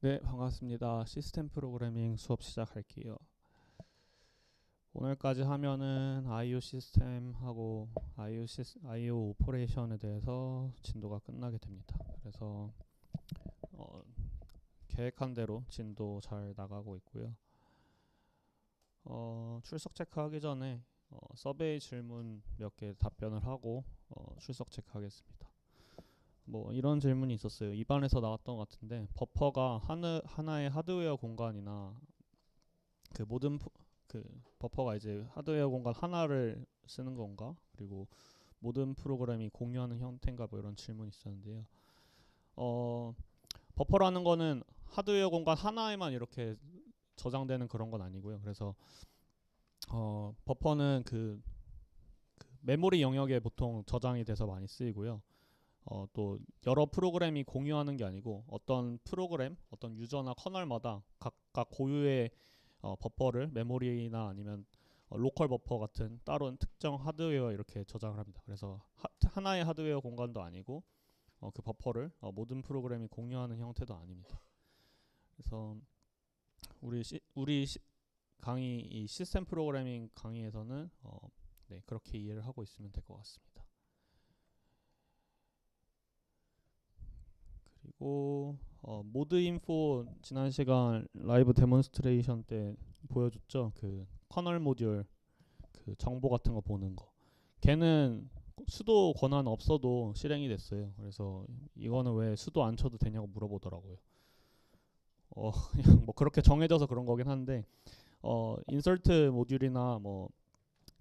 네, 반갑습니다. 시스템 프로그래밍 수업 시작할게요. 오늘까지 하면은 IO 시스템하고 IO 오퍼레이션에 대해서 진도가 끝나게 됩니다. 그래서 어, 계획한 대로 진도 잘 나가고 있고요. 출석 체크하기 전에 서베이 질문 몇 개 답변을 하고 출석 체크하겠습니다. 뭐 이런 질문이 있었어요. 입안에서 나왔던 것 같은데 버퍼가 하나의 하드웨어 공간이나 그 모든 그 버퍼가 이제 하드웨어 공간 하나를 쓰는 건가? 그리고 모든 프로그램이 공유하는 형태인가? 뭐 이런 질문이 있었는데요. 어, 버퍼라는 거는 하드웨어 공간 하나에만 이렇게 저장되는 그런 건 아니고요. 그래서 버퍼는 그 메모리 영역에 보통 저장이 돼서 많이 쓰이고요. 또 여러 프로그램이 공유하는 게 아니고 어떤 프로그램, 어떤 유저나 커널마다 각각 고유의 버퍼를 메모리나 아니면 로컬 버퍼 같은 따로 특정 하드웨어에 이렇게 저장을 합니다. 그래서 하나의 하드웨어 공간도 아니고 그 버퍼를 모든 프로그램이 공유하는 형태도 아닙니다. 그래서 우리 강의 이 시스템 프로그래밍 강의에서는 네, 그렇게 이해를 하고 있으면 될 것 같습니다. 그리고 모드 인포 지난 시간 라이브 데몬스트레이션 때 보여줬죠. 그 커널 모듈 그 정보 같은 거 보는 거. 걔는 수도 권한 없어도 실행이 됐어요. 그래서 이거는 왜 수도 안 쳐도 되냐고 물어보더라고요. 그냥 뭐 그렇게 정해져서 그런 거긴 한데 인서트 모듈이나 뭐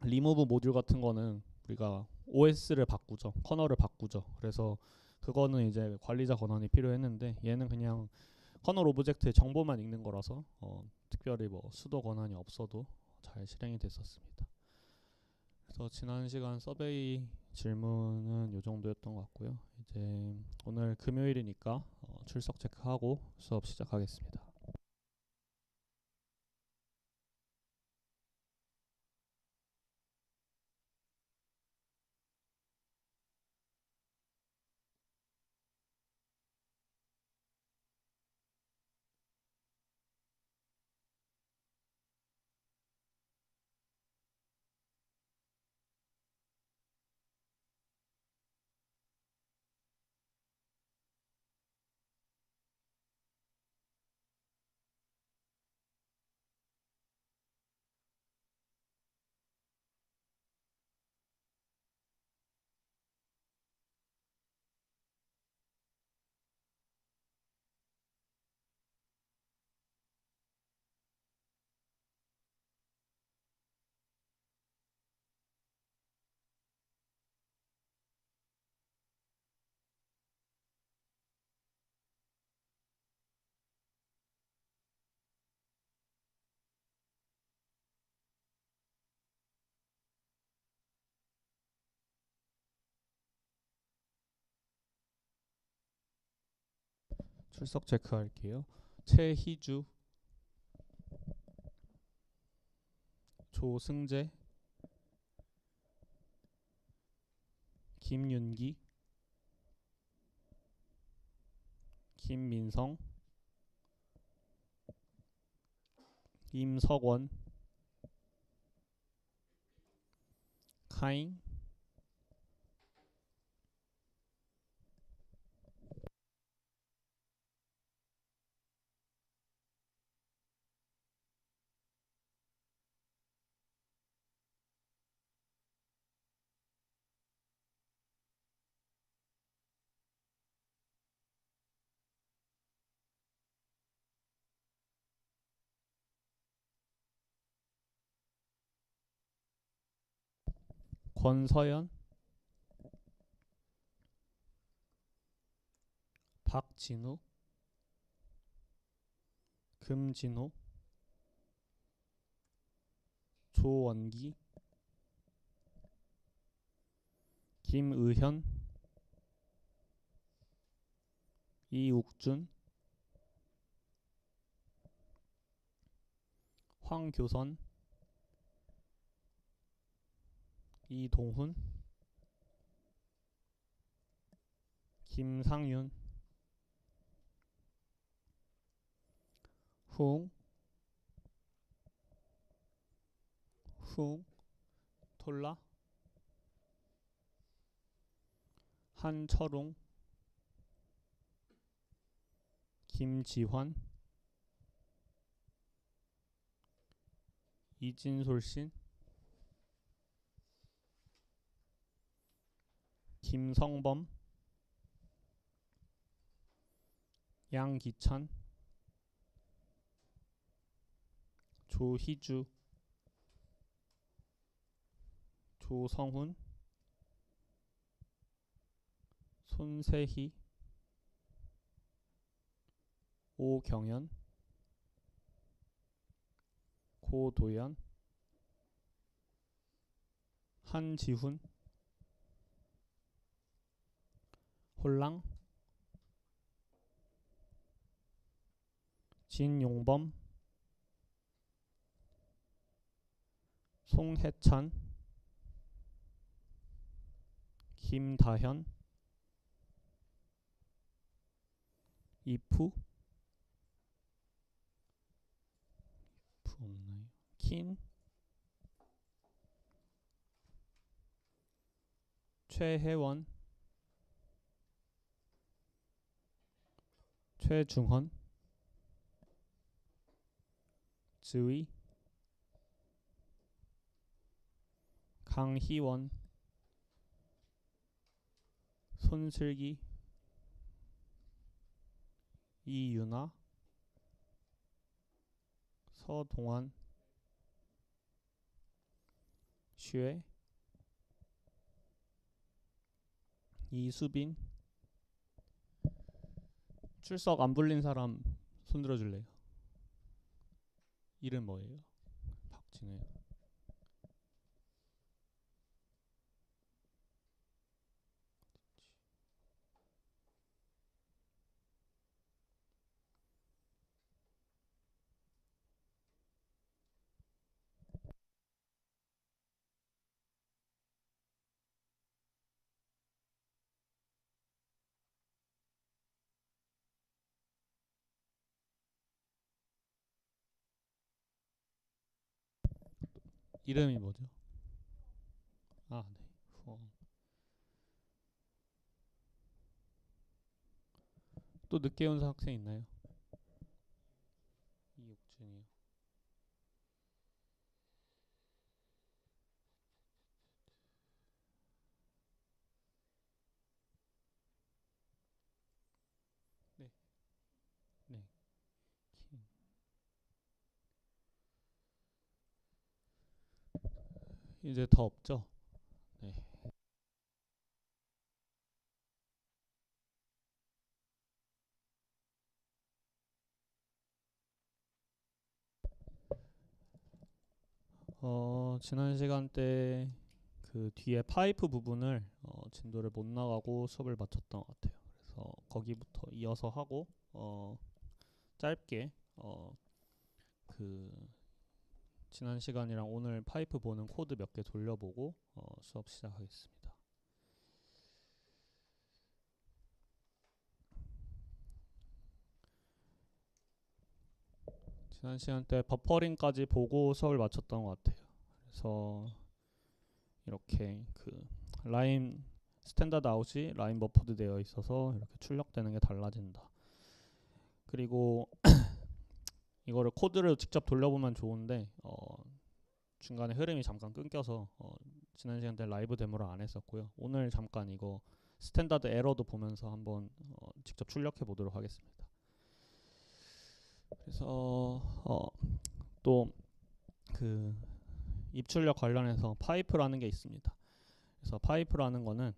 리무브 모듈 같은 거는 우리가 OS를 바꾸죠. 커널을 바꾸죠. 그래서 그거는 이제 관리자 권한이 필요했는데 얘는 그냥 커널 오브젝트의 정보만 읽는 거라서 특별히 뭐 수도 권한이 없어도 잘 실행이 됐었습니다. 그래서 지난 시간 서베이 질문은 이 정도였던 것 같고요. 이제 오늘 금요일이니까 출석 체크하고 수업 시작하겠습니다. 출석 체크할게요. 최희주, 조승재, 김윤기, 김민성, 임석원, 카잉, 권서연, 박진우, 금진호, 조원기, 김의현, 이욱준, 황교선, 이동훈, 김상윤, 쿵, 쿵, 톨라, 한철웅, 김지환, 이진솔신, 김성범, 양기찬, 조희주, 조성훈, 손세희, 오경연, 고도연, 한지훈, 홀랑, 진용범, 송해찬, 김다현, 이프, 없나요? 킨, 최혜원, 최중헌, 즈위, 강희원, 손슬기, 이윤아, 서동환, 쉐, 이수빈. 출석 안 불린 사람 손들어 줄래요? 이름 뭐예요? 박진우요. 이름이 뭐죠? 아, 네. 또 늦게 온 학생 있나요? 이옥진이요. 네. 네. 이제 더 없죠? 네. 지난 시간 때 그 뒤에 파이프 부분을 진도를 못 나가고 수업을 마쳤던 것 같아요. 그래서 거기부터 이어서 하고 짧게 그 지난 시간이랑 오늘 파이프 보는 코드 몇 개 돌려보고 수업 시작하겠습니다. 지난 시간 때 버퍼링까지 보고 수업을 마쳤던 것 같아요. 그래서 이렇게 그 라인 스탠다드 아웃이 라인 버퍼드 되어 있어서 이렇게 출력되는 게 달라진다. 그리고 이거를 코드를 직접 돌려보면 좋은데 중간에 흐름이 잠깐 끊겨서 지난 시간 때 라이브 데모를 안 했었고요. 오늘 잠깐 이거 스탠다드 에러도 보면서 한번 직접 출력해 보도록 하겠습니다. 그래서 또 그 입출력 관련해서 파이프라는 게 있습니다. 그래서 파이프라는 거는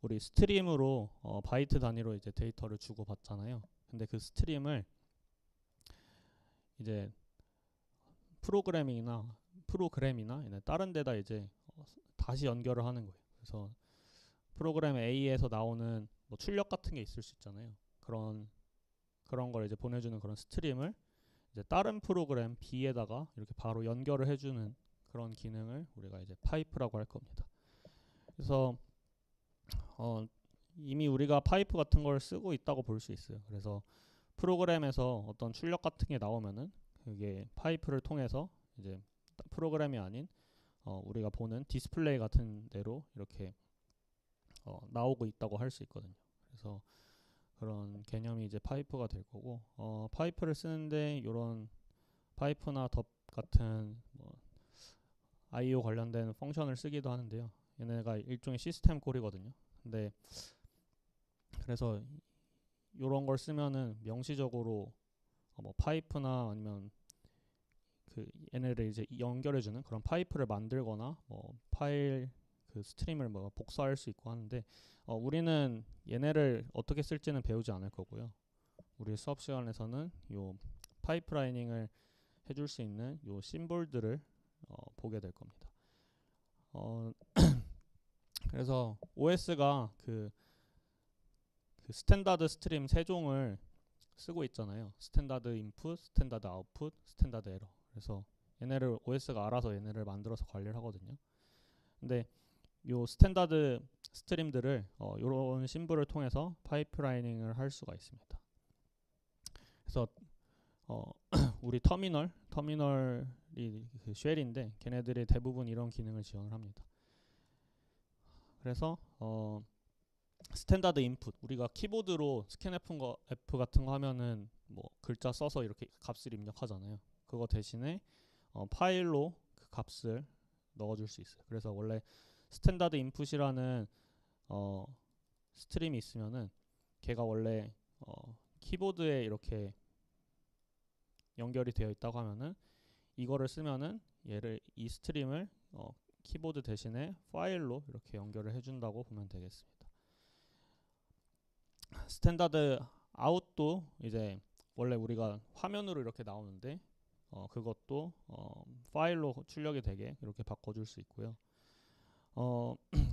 우리 스트림으로 바이트 단위로 이제 데이터를 주고 받잖아요. 근데 그 스트림을 이제 프로그램이나 다른 데다 이제 다시 연결을 하는 거예요. 그래서 프로그램 A에서 나오는 뭐 출력 같은 게 있을 수 있잖아요. 그런 걸 이제 보내주는 그런 스트림을 이제 다른 프로그램 B에다가 이렇게 바로 연결을 해주는 그런 기능을 우리가 이제 파이프라고 할 겁니다. 그래서 이미 우리가 파이프 같은 걸 쓰고 있다고 볼 수 있어요. 그래서 프로그램에서 어떤 출력 같은 게 나오면은 그게 파이프를 통해서 이제 프로그램이 아닌 우리가 보는 디스플레이 같은 데로 이렇게 나오고 있다고 할 수 있거든요. 그래서 그런 개념이 이제 파이프가 될 거고, 파이프를 쓰는데 이런 파이프나 덥 같은 뭐 I/O 관련된 펑션을 쓰기도 하는데요. 얘네가 일종의 시스템 콜이거든요. 근데 그래서 이런 걸 쓰면은 명시적으로 뭐 파이프나 아니면 그 얘네를 이제 연결해주는 그런 파이프를 만들거나 뭐 파일 그 스트림을 뭐 복사할 수 있고 하는데 우리는 얘네를 어떻게 쓸지는 배우지 않을 거고요. 우리 수업 시간에서는 요 파이프라이닝을 해줄 수 있는 요 심볼들을 보게 될 겁니다. 그래서 OS가 그 스탠다드 스트림 세 종을 쓰고 있잖아요. 스탠다드 인풋, 스탠다드 아웃풋, 스탠다드 에러. 그래서 얘네를 OS가 알아서 얘네를 만들어서 관리를 하거든요. 근데 요 스탠다드 스트림들을 이런 심볼을 통해서 파이프라이닝을 할 수가 있습니다. 그래서 우리 터미널이 그 쉘인데 걔네들이 대부분 이런 기능을 지원을 합니다. 그래서 스탠다드 인풋 우리가 키보드로 스캔F 같은 거 하면은 뭐 글자 써서 이렇게 값을 입력하잖아요. 그거 대신에 파일로 그 값을 넣어줄 수 있어요. 그래서 원래 스탠다드 인풋이라는 스트림이 있으면은 걔가 원래 키보드에 이렇게 연결이 되어 있다고 하면은 이거를 쓰면은 이 스트림을 키보드 대신에 파일로 이렇게 연결을 해준다고 보면 되겠습니다. 스탠다드 아웃도 이제 원래 우리가 화면으로 이렇게 나오는데 그것도 파일로 출력이 되게 이렇게 바꿔줄 수 있고요.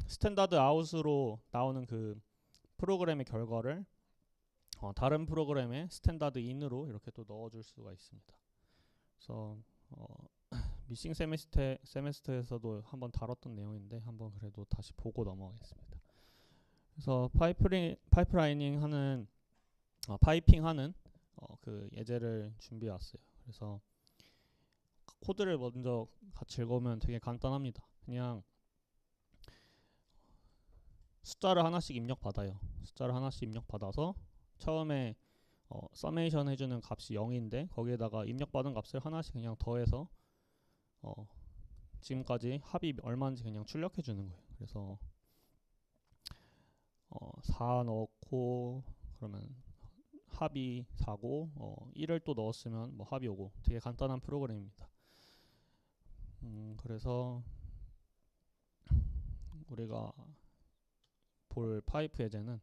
스탠다드 아웃으로 나오는 그 프로그램의 결과를 다른 프로그램의 스탠다드 인으로 이렇게 또 넣어줄 수가 있습니다. 그래서 미싱 세메스터에서도 한번 다뤘던 내용인데 한번 그래도 다시 보고 넘어가겠습니다. 그래서 파이프라이닝 하는 파이핑 하는 그 예제를 준비해 왔어요. 그래서 코드를 먼저 같이 읽으면 되게 간단합니다. 그냥 숫자를 하나씩 입력받아요. 숫자를 하나씩 입력받아서 처음에 서메이션 해주는 값이 0인데 거기에다가 입력받은 값을 하나씩 그냥 더해서 지금까지 합이 얼마인지 그냥 출력해 주는 거예요. 그래서 4 넣고 그러면 합이 4고 1을 또 넣었으면 뭐 합이 5고 되게 간단한 프로그램입니다. 그래서 우리가 볼 파이프 예제는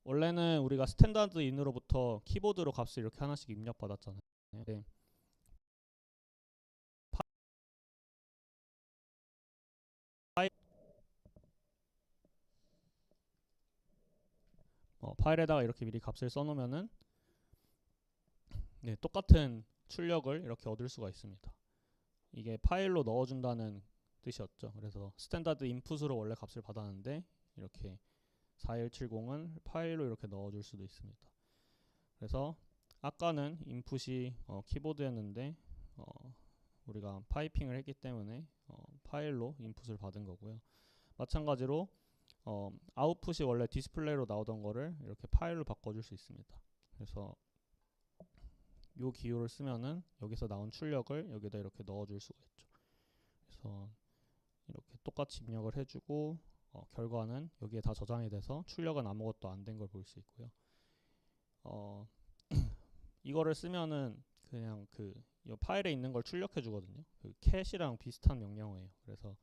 원래는 우리가 스탠다드 인으로부터 키보드로 값을 이렇게 하나씩 입력받았잖아요. 네. 파일에다가 이렇게 미리 값을 써놓으면은 네, 똑같은 출력을 이렇게 얻을 수가 있습니다. 이게 파일로 넣어준다는 뜻이었죠. 그래서 스탠다드 인풋으로 원래 값을 받았는데 이렇게 4170은 파일로 이렇게 넣어줄 수도 있습니다. 그래서 아까는 인풋이 키보드였는데 우리가 파이핑을 했기 때문에 파일로 인풋을 받은 거고요. 마찬가지로 아웃풋이 원래 디스플레이로 나오던 거를 이렇게 파일로 바꿔줄 수 있습니다. 그래서 요 기호를 쓰면은 여기서 나온 출력을 여기다 이렇게 넣어줄 수가 있죠. 그래서 이렇게 똑같이 입력을 해주고 결과는 여기에 다 저장이 돼서 출력은 아무것도 안 된 걸 볼 수 있고요. 이거를 쓰면은 그냥 이 파일에 있는 걸 출력해 주거든요. 그 캣이랑 비슷한 명령어예요. 그래서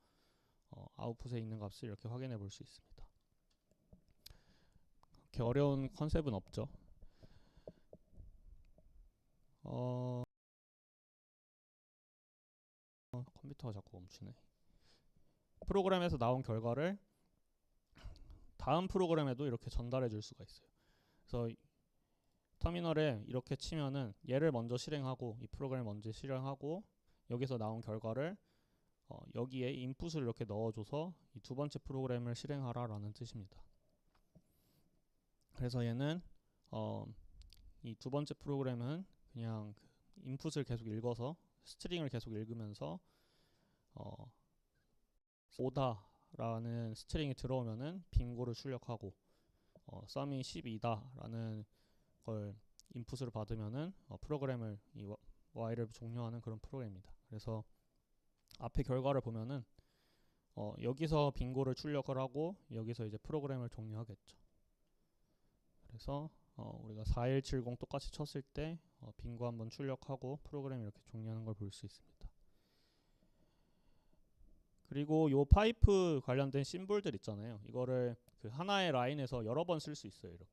아웃풋에 있는 값을 이렇게 확인해 볼 수 있습니다. 그렇게 어려운 컨셉은 없죠. 컴퓨터가 자꾸 멈추네. 프로그램에서 나온 결과를 다음 프로그램에도 이렇게 전달해 줄 수가 있어요. 그래서 터미널에 이렇게 치면은 얘를 먼저 실행하고 이 프로그램을 먼저 실행하고 여기서 나온 결과를 여기에 인풋을 이렇게 넣어줘서 이 두 번째 프로그램을 실행하라 라는 뜻입니다. 그래서 얘는 이 두 번째 프로그램은 그냥 그 인풋을 계속 읽어서 스트링을 계속 읽으면서 어, 오다라는 스트링이 들어오면은 빙고를 출력하고 썸이 12다라는 걸 인풋으로 받으면은 프로그램을 이 while을 종료하는 그런 프로그램입니다. 그래서 앞에 결과를 보면은 여기서 빙고를 출력을 하고 여기서 이제 프로그램을 종료하겠죠. 그래서 우리가 4170 똑같이 쳤을 때 빙고 한번 출력하고 프로그램 이렇게 종료하는 걸 볼 수 있습니다. 그리고 요 파이프 관련된 심볼들 있잖아요. 이거를 그 하나의 라인에서 여러 번 쓸 수 있어요. 이렇게.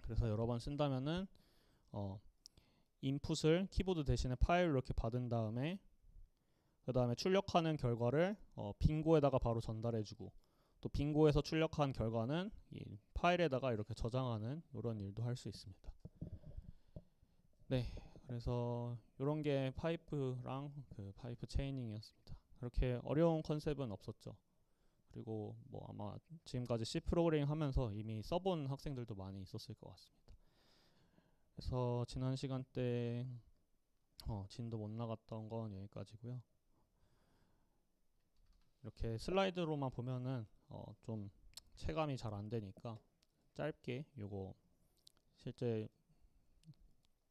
그래서 여러 번 쓴다면은 인풋을 키보드 대신에 파일로 이렇게 받은 다음에 그 다음에 출력하는 결과를 빙고에다가 바로 전달해주고 또 빙고에서 출력한 결과는 이 파일에다가 이렇게 저장하는 이런 일도 할 수 있습니다. 네, 그래서 이런 게 파이프랑 그 파이프 체이닝이었습니다. 그렇게 어려운 컨셉은 없었죠. 그리고 뭐 아마 지금까지 C 프로그래밍 하면서 이미 써본 학생들도 많이 있었을 것 같습니다. 그래서 지난 시간 때 진도 못 나갔던 건 여기까지고요. 이렇게 슬라이드로만 보면은 좀 체감이 잘 안 되니까 짧게 요거 실제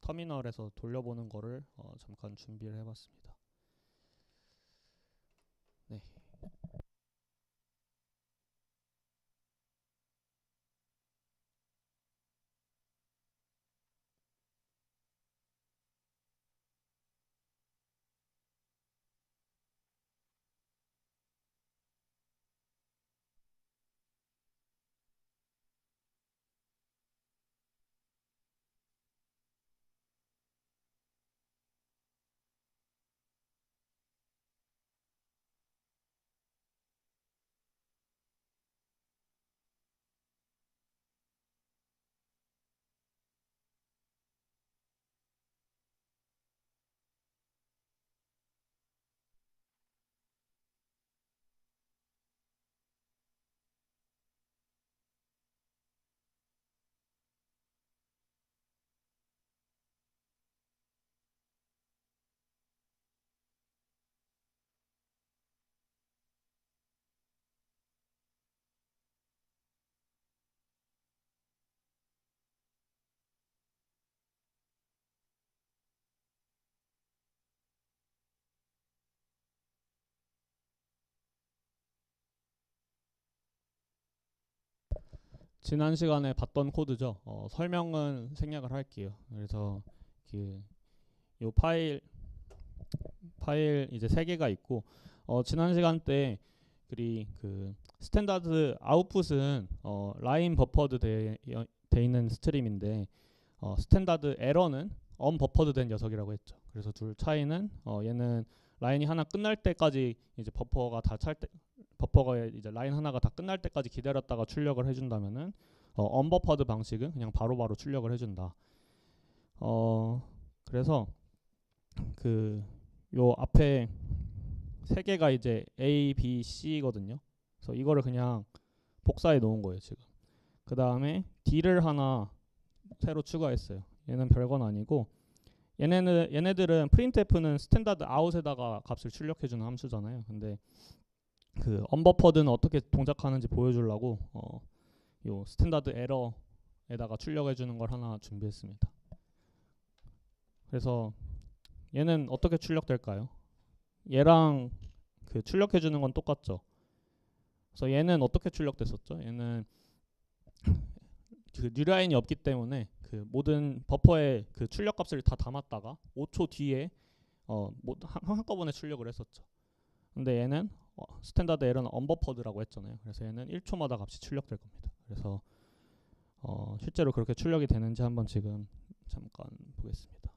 터미널에서 돌려보는 거를 잠깐 준비를 해봤습니다. 네. 지난 시간에 봤던 코드죠. 설명은 생략을 할게요. 그래서 그 요 파일 이제 세 개가 있고 지난 시간 때 그 스탠다드 아웃풋은 라인 버퍼드 돼 있는 스트림인데 스탠다드 에러는 언버퍼드 된 녀석이라고 했죠. 그래서 둘 차이는 얘는 라인이 하나 끝날 때까지 이제 버퍼가 이제 라인 하나가 다 끝날 때까지 기다렸다가 출력을 해준다면은 언버퍼드 방식은 그냥 바로바로 출력을 해준다. 그래서 그 요 앞에 세 개가 이제 A, B, C거든요. 그래서 이거를 그냥 복사해 놓은 거예요 지금. 그 다음에 D를 하나 새로 추가했어요. 얘는 별건 아니고 얘네들은 printf는 스탠다드 아웃에다가 값을 출력해주는 함수잖아요. 근데 그 언버퍼드는 어떻게 동작하는지 보여주려고 요 스탠다드 에러에다가 출력해주는 걸 하나 준비했습니다. 그래서 얘는 어떻게 출력될까요? 얘랑 그 출력해주는 건 똑같죠. 그래서 얘는 어떻게 출력됐었죠? 얘는 그 뉴라인이 없기 때문에 그 모든 버퍼에 그 출력 값을 다 담았다가 5초 뒤에 한꺼번에 출력을 했었죠. 근데 얘는 스탠다드 에러는 언버퍼드라고 했잖아요. 그래서 얘는 1초마다 값이 출력될 겁니다. 그래서 실제로 그렇게 출력이 되는지 한번 지금 잠깐 보겠습니다.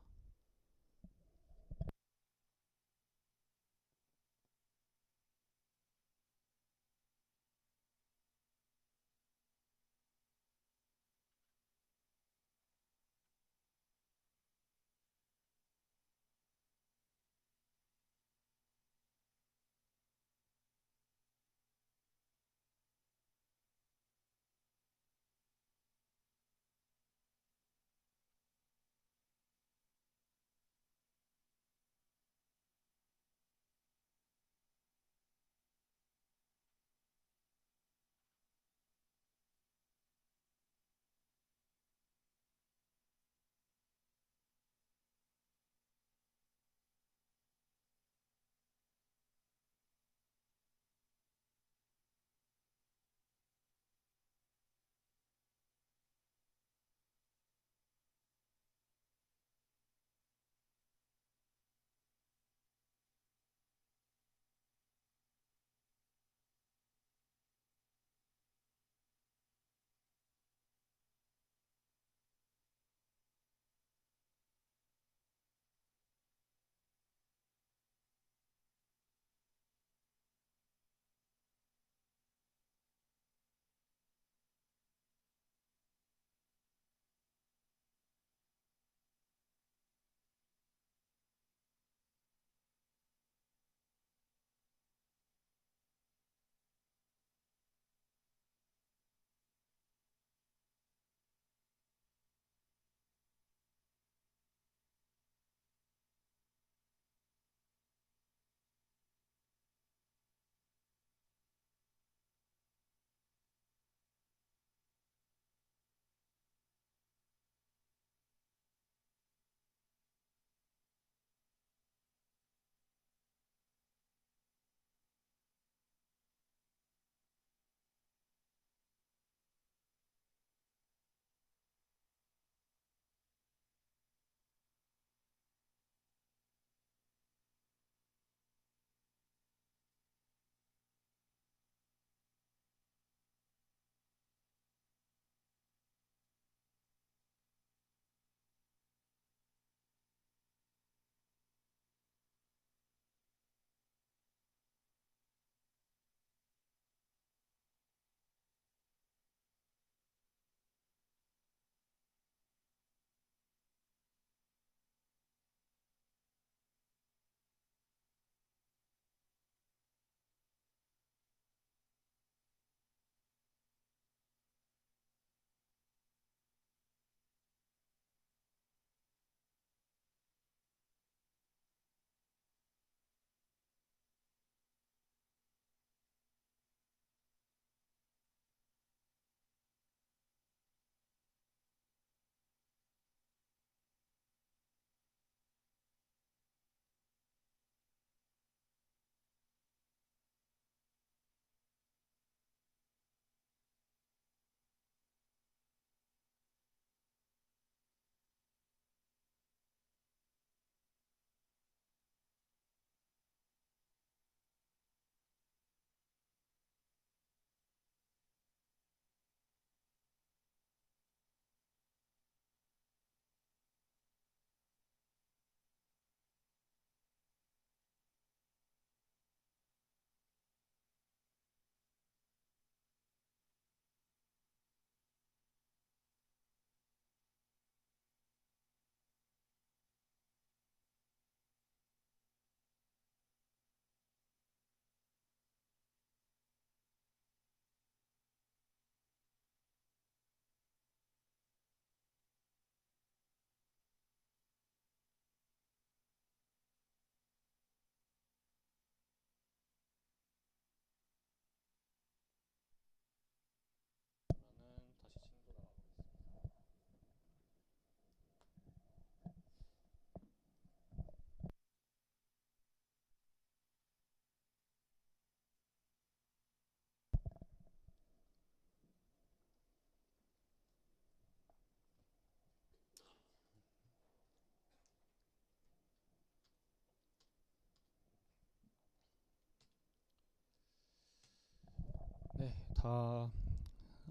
다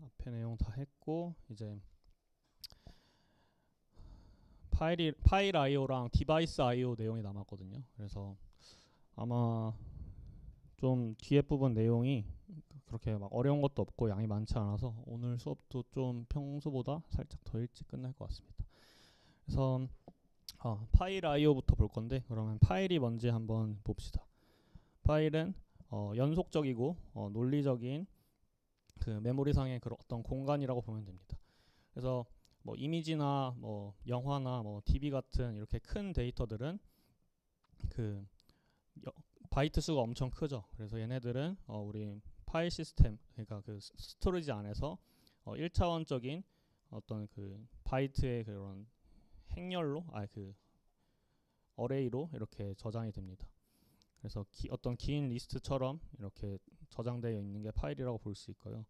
앞에 내용 다 했고 이제 파일 I/O랑 디바이스 I/O 내용이 남았거든요. 그래서 아마 좀 뒤에 부분 내용이 그렇게 막 어려운 것도 없고 양이 많지 않아서 오늘 수업도 좀 평소보다 살짝 더 일찍 끝날 것 같습니다. 그래서 파일 I/O부터 볼 건데 그러면 파일이 뭔지 한번 봅시다. 파일은 연속적이고 논리적인 그 메모리상의 그런 어떤 공간이라고 보면 됩니다. 그래서 뭐 이미지나 뭐 영화나 뭐 DB 같은 이렇게 큰 데이터들은 그 바이트 수가 엄청 크죠. 그래서 얘네들은 우리 파일 시스템 그러니까 그 스토리지 안에서 1차원적인 어떤 그 바이트의 그런 행렬로 그 어레이로 이렇게 저장이 됩니다. 그래서 어떤 긴 리스트처럼 이렇게 저장되어 있는 게 파일이라고 볼 수 있고요.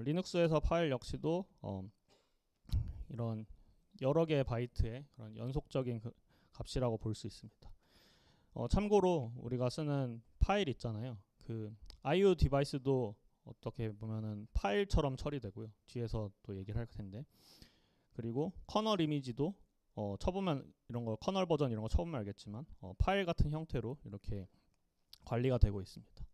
리눅스에서 파일 역시도 이런 여러 개의 바이트의 그런 연속적인 그 값이라고 볼 수 있습니다. 참고로 우리가 쓰는 파일 있잖아요. 그 I/O 디바이스도 어떻게 보면은 파일처럼 처리되고요. 뒤에서 또 얘기를 할 텐데. 그리고 커널 이미지도 쳐보면 이런 거 커널 버전 이런 거 쳐보면 알겠지만 파일 같은 형태로 이렇게 관리가 되고 있습니다.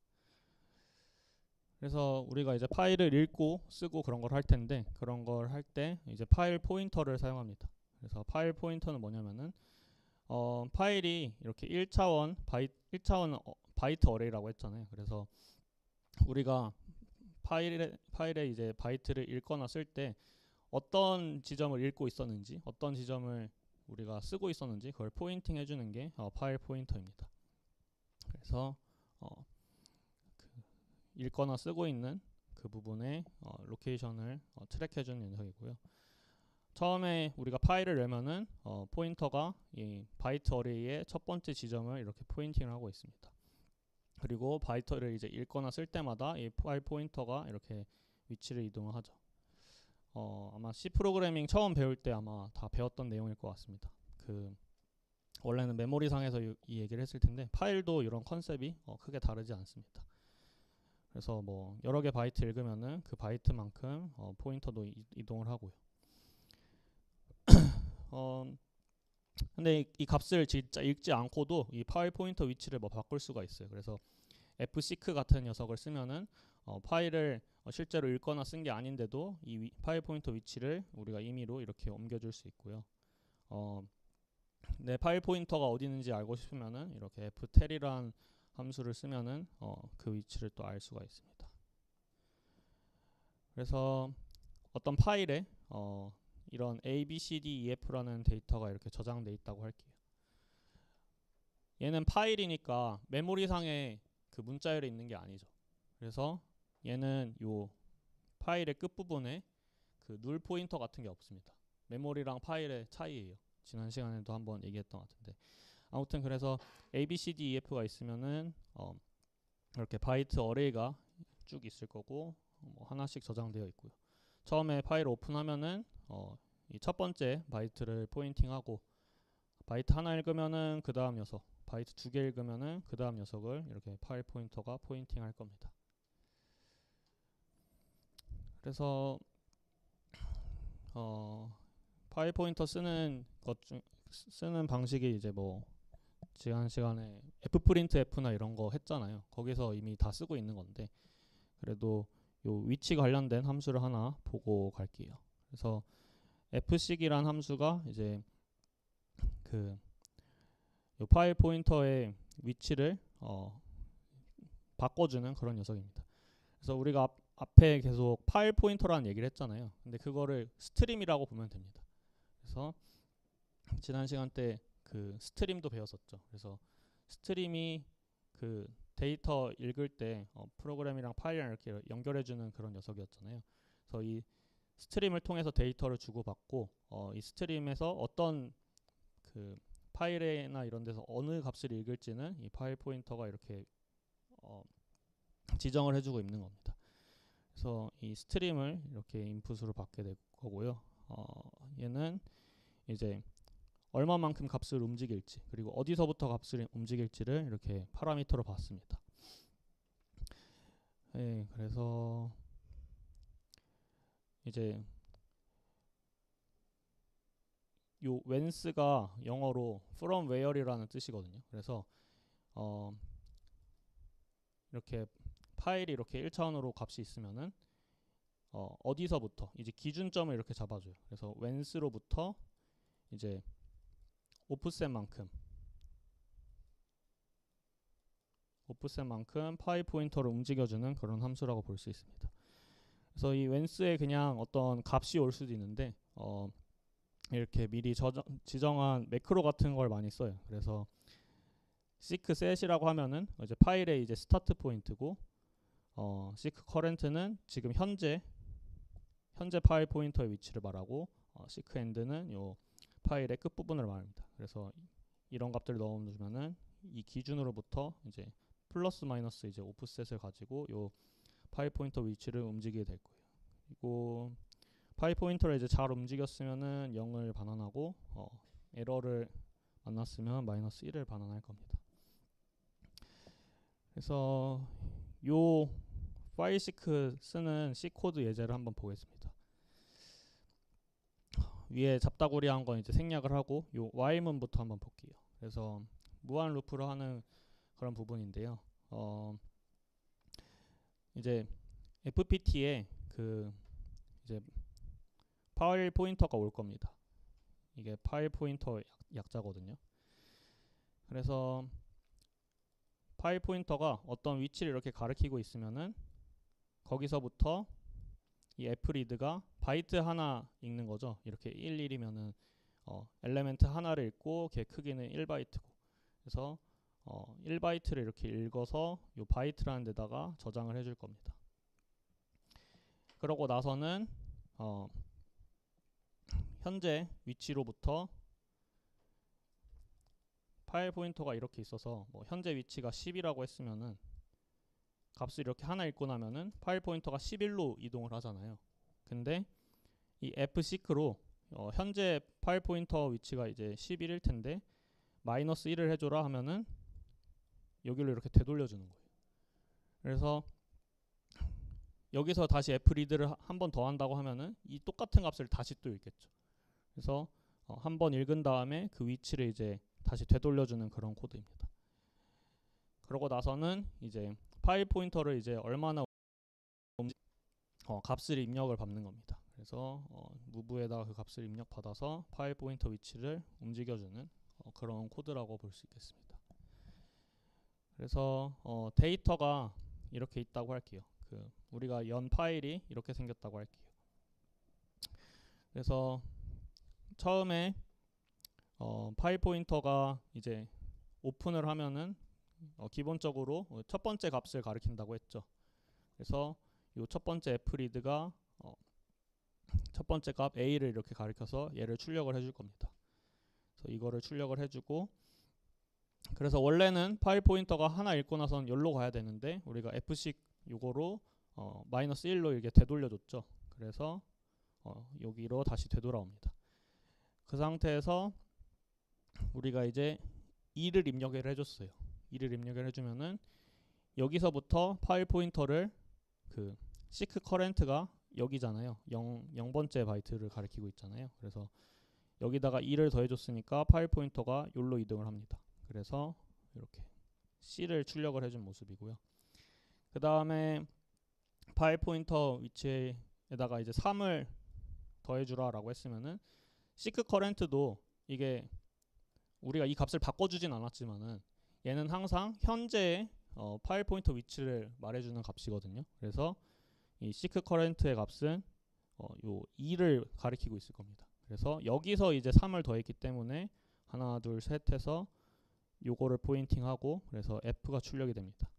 그래서 우리가 이제 파일을 읽고 쓰고 그런 걸 할 텐데 그런 걸 할 때 이제 파일 포인터를 사용합니다. 그래서 파일 포인터는 뭐냐면은 파일이 이렇게 1차원 바이트 어레이라고 했잖아요. 그래서 우리가 파일에 이제 바이트를 읽거나 쓸 때 어떤 지점을 읽고 있었는지 어떤 지점을 우리가 쓰고 있었는지 그걸 포인팅 해주는 게 파일 포인터입니다. 그래서 읽거나 쓰고 있는 그 부분의 로케이션을 트랙해주는 녀석이고요. 처음에 우리가 파일을 내면은 포인터가 이 바이트 어레이의 첫 번째 지점을 이렇게 포인팅을 하고 있습니다. 그리고 바이트를 이제 읽거나 쓸 때마다 이 파일 포인터가 이렇게 위치를 이동을 하죠. 아마 C 프로그래밍 처음 배울 때 아마 다 배웠던 내용일 것 같습니다. 원래는 메모리상에서 이 얘기를 했을 텐데 파일도 이런 컨셉이 크게 다르지 않습니다. 그래서 뭐 여러 개 바이트 읽으면은 그 바이트만큼 포인터도 이동을 하고요. 근데 이 값을 진짜 읽지 않고도 이 파일 포인터 위치를 뭐 바꿀 수가 있어요. 그래서 fseek 같은 녀석을 쓰면은 파일을 실제로 읽거나 쓴 게 아닌데도 이 파일 포인터 위치를 우리가 임의로 이렇게 옮겨줄 수 있고요. 내 파일 포인터가 어디 있는지 알고 싶으면은 이렇게 ftel이란 함수를 쓰면은 그 위치를 또 알 수가 있습니다. 그래서 어떤 파일에 이런 A, B, C, D, E, F라는 데이터가 이렇게 저장돼 있다고 할게요. 얘는 파일이니까 메모리상에 그 문자열이 있는 게 아니죠. 그래서 얘는 요 파일의 끝부분에 그 누լ 포인터 같은 게 없습니다. 메모리랑 파일의 차이예요. 지난 시간에도 한번 얘기했던 것 같은데 아무튼 그래서 A, B, C, D, E, F가 있으면은 이렇게 바이트 어레이가 쭉 있을 거고 뭐 하나씩 저장되어 있고요. 처음에 파일 오픈하면은 이 첫 번째 바이트를 포인팅하고 바이트 하나 읽으면은 그 다음 녀석, 바이트 2개 읽으면은 그 다음 녀석을 이렇게 파일 포인터가 포인팅할 겁니다. 그래서 파일 포인터 쓰는 방식이 이제 뭐 지난 시간에 fprintf나 이런 거 했잖아요. 거기서 이미 다 쓰고 있는 건데 그래도 요 위치 관련된 함수를 하나 보고 갈게요. 그래서 fseek이란 함수가 이제 그 요 파일 포인터의 위치를 바꿔주는 그런 녀석입니다. 그래서 우리가 앞에 계속 파일 포인터라는 얘기를 했잖아요. 근데 그거를 스트림이라고 보면 됩니다. 그래서 지난 시간 때 그 스트림도 배웠었죠. 그래서 스트림이 그 데이터 읽을 때 프로그램이랑 파일이랑 이렇게 연결해주는 그런 녀석이었잖아요. 그래서 이 스트림을 통해서 데이터를 주고받고 이 스트림에서 어떤 그 파일이나 이런 데서 어느 값을 읽을지는 이 파일 포인터가 이렇게 지정을 해주고 있는 겁니다. 그래서 이 스트림을 이렇게 인풋으로 받게 될 거고요. 얘는 이제 얼마만큼 값을 움직일지 그리고 어디서부터 값을 움직일지를 이렇게 파라미터로 받습니다. 네, 그래서 이제 요 when's가 영어로 from where이라는 뜻이거든요. 그래서 이렇게 파일이 이렇게 1차원으로 값이 있으면은 어디서부터 이제 기준점을 이렇게 잡아줘요. 그래서 when's로부터 이제 오프셋만큼 파일 포인터를 움직여주는 그런 함수라고 볼 수 있습니다. 그래서 이 when's에 그냥 어떤 값이 올 수도 있는데 이렇게 미리 지정한 매크로 같은 걸 많이 써요. 그래서 seek set이라고 하면은 이제 파일의 이제 스타트 포인트고 seek current는 지금 현재 파일 포인터의 위치를 말하고 seek end는 요 파일의 끝 부분을 말합니다. 그래서 이런 값들을 넣어주면은 이 기준으로부터 이제 플러스 마이너스 이제 오프셋을 가지고 요 파일 포인터 위치를 움직이게 될 거예요. 그리고 파일 포인터를 이제 잘 움직였으면은 0을 반환하고 에러를 만났으면 마이너스 1을 반환할 겁니다. 그래서 요 파일 시크 쓰는 C 코드 예제를 한번 보겠습니다. 위에 잡다구리한 건 이제 생략을 하고 요 while문부터 한번 볼게요. 그래서 무한 루프로 하는 그런 부분인데요. 이제 FPT에 그 이제 파일 포인터가 올 겁니다. 이게 파일 포인터 약자거든요. 그래서 파일 포인터가 어떤 위치를 이렇게 가리키고 있으면은 거기서부터 이 fread가 바이트 하나 읽는 거죠. 이렇게 11이면은 엘레멘트 하나를 읽고 걔 크기는 1바이트고 그래서 1바이트를 이렇게 읽어서 요 바이트라는 데다가 저장을 해줄 겁니다. 그러고 나서는 현재 위치로부터 파일 포인터가 이렇게 있어서 뭐 현재 위치가 10이라고 했으면은 값을 이렇게 하나 읽고 나면은 파일 포인터가 11로 이동을 하잖아요. 근데 이 fseek로 현재 파일 포인터 위치가 이제 11일 텐데 마이너스 1을 해줘라 하면은 여기로 이렇게 되돌려주는 거예요. 그래서 여기서 다시 fread를 한 번 더 한다고 하면은 이 똑같은 값을 다시 또 읽겠죠. 그래서 한 번 읽은 다음에 그 위치를 이제 다시 되돌려주는 그런 코드입니다. 그러고 나서는 이제 파일 포인터를 이제 얼마나 값을 입력을 받는 겁니다. 그래서 무브에다가 그 값을 입력받아서 파일 포인터 위치를 움직여주는 그런 코드라고 볼 수 있겠습니다. 그래서 데이터가 이렇게 있다고 할게요. 우리가 연 파일이 이렇게 생겼다고 할게요. 그래서 처음에 파일 포인터가 이제 오픈을 하면은 기본적으로 첫 번째 값을 가리킨다고 했죠. 그래서 이 첫 번째 fread가 첫 번째 값 a를 이렇게 가리켜서 얘를 출력을 해줄 겁니다. 그래서 이거를 출력을 해주고 그래서 원래는 파일 포인터가 하나 읽고 나선 여기로 가야 되는데 우리가 f식 요거로 마이너스 1로 이렇게 되돌려줬죠. 그래서 여기로 다시 되돌아옵니다. 그 상태에서 우리가 이제 2를 입력을 해줬어요. 2를 입력을 해주면은 여기서부터 파일 포인터를 그 seek current가 여기잖아요. 0번째 바이트를 가리키고 있잖아요. 그래서 여기다가 2를 더해줬으니까 파일 포인터가 여기로 이동을 합니다. 그래서 이렇게 C를 출력을 해준 모습이고요. 그 다음에 파일 포인터 위치에다가 이제 3을 더해주라 라고 했으면은 seek current도 이게 우리가 이 값을 바꿔주진 않았지만은 얘는 항상 현재의 파일 포인터 위치를 말해주는 값이거든요. 그래서 이 seek current의 값은 요 2를 가리키고 있을 겁니다. 그래서 여기서 이제 3을 더했기 때문에 하나 둘 셋 해서 요거를 포인팅하고 그래서 f가 출력이 됩니다.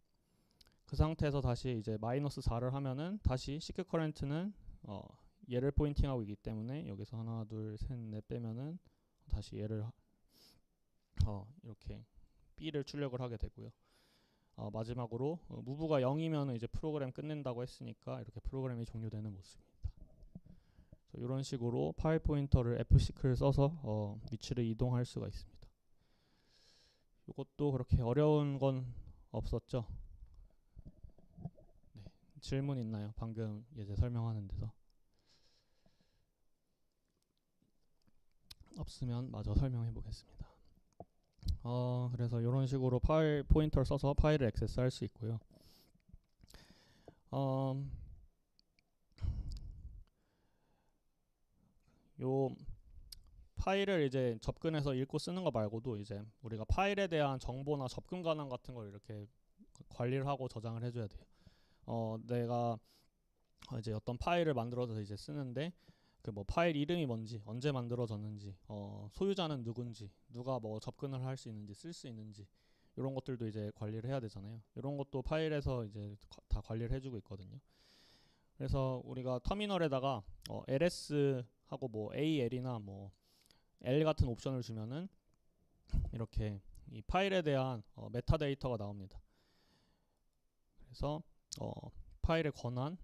그 상태에서 다시 이제 마이너스 4를 하면은 다시 seek current는 얘를 포인팅하고 있기 때문에 여기서 하나 둘 셋 넷 빼면은 다시 얘를 이렇게 b를 출력을 하게 되고요. 마지막으로 무브가 0이면 이제 프로그램 끝낸다고 했으니까 이렇게 프로그램이 종료되는 모습입니다. 이런 식으로 파일 포인터를 fseek를 써서 위치를 이동할 수가 있습니다. 이것도 그렇게 어려운 건 없었죠. 네, 질문 있나요? 방금 이제 설명하는 데서. 없으면 마저 설명해 보겠습니다. 그래서 이런 식으로 파일 포인터를 써서 파일을 액세스할 수 있고요. 요 파일을 이제 접근해서 읽고 쓰는 거 말고도 이제 우리가 파일에 대한 정보나 접근 권한 같은 걸 이렇게 관리를 하고 저장을 해줘야 돼요. 내가 이제 어떤 파일을 만들어서 이제 쓰는데 그 뭐 파일 이름이 뭔지, 언제 만들어졌는지, 소유자는 누군지, 누가 뭐 접근을 할 수 있는지, 쓸 수 있는지 이런 것들도 이제 관리를 해야 되잖아요. 이런 것도 파일에서 이제 다 관리를 해주고 있거든요. 그래서 우리가 터미널에다가 ls 하고 뭐 al이나 뭐 L 같은 옵션을 주면은 이렇게 이 파일에 대한 메타데이터가 나옵니다. 그래서 파일의 권한,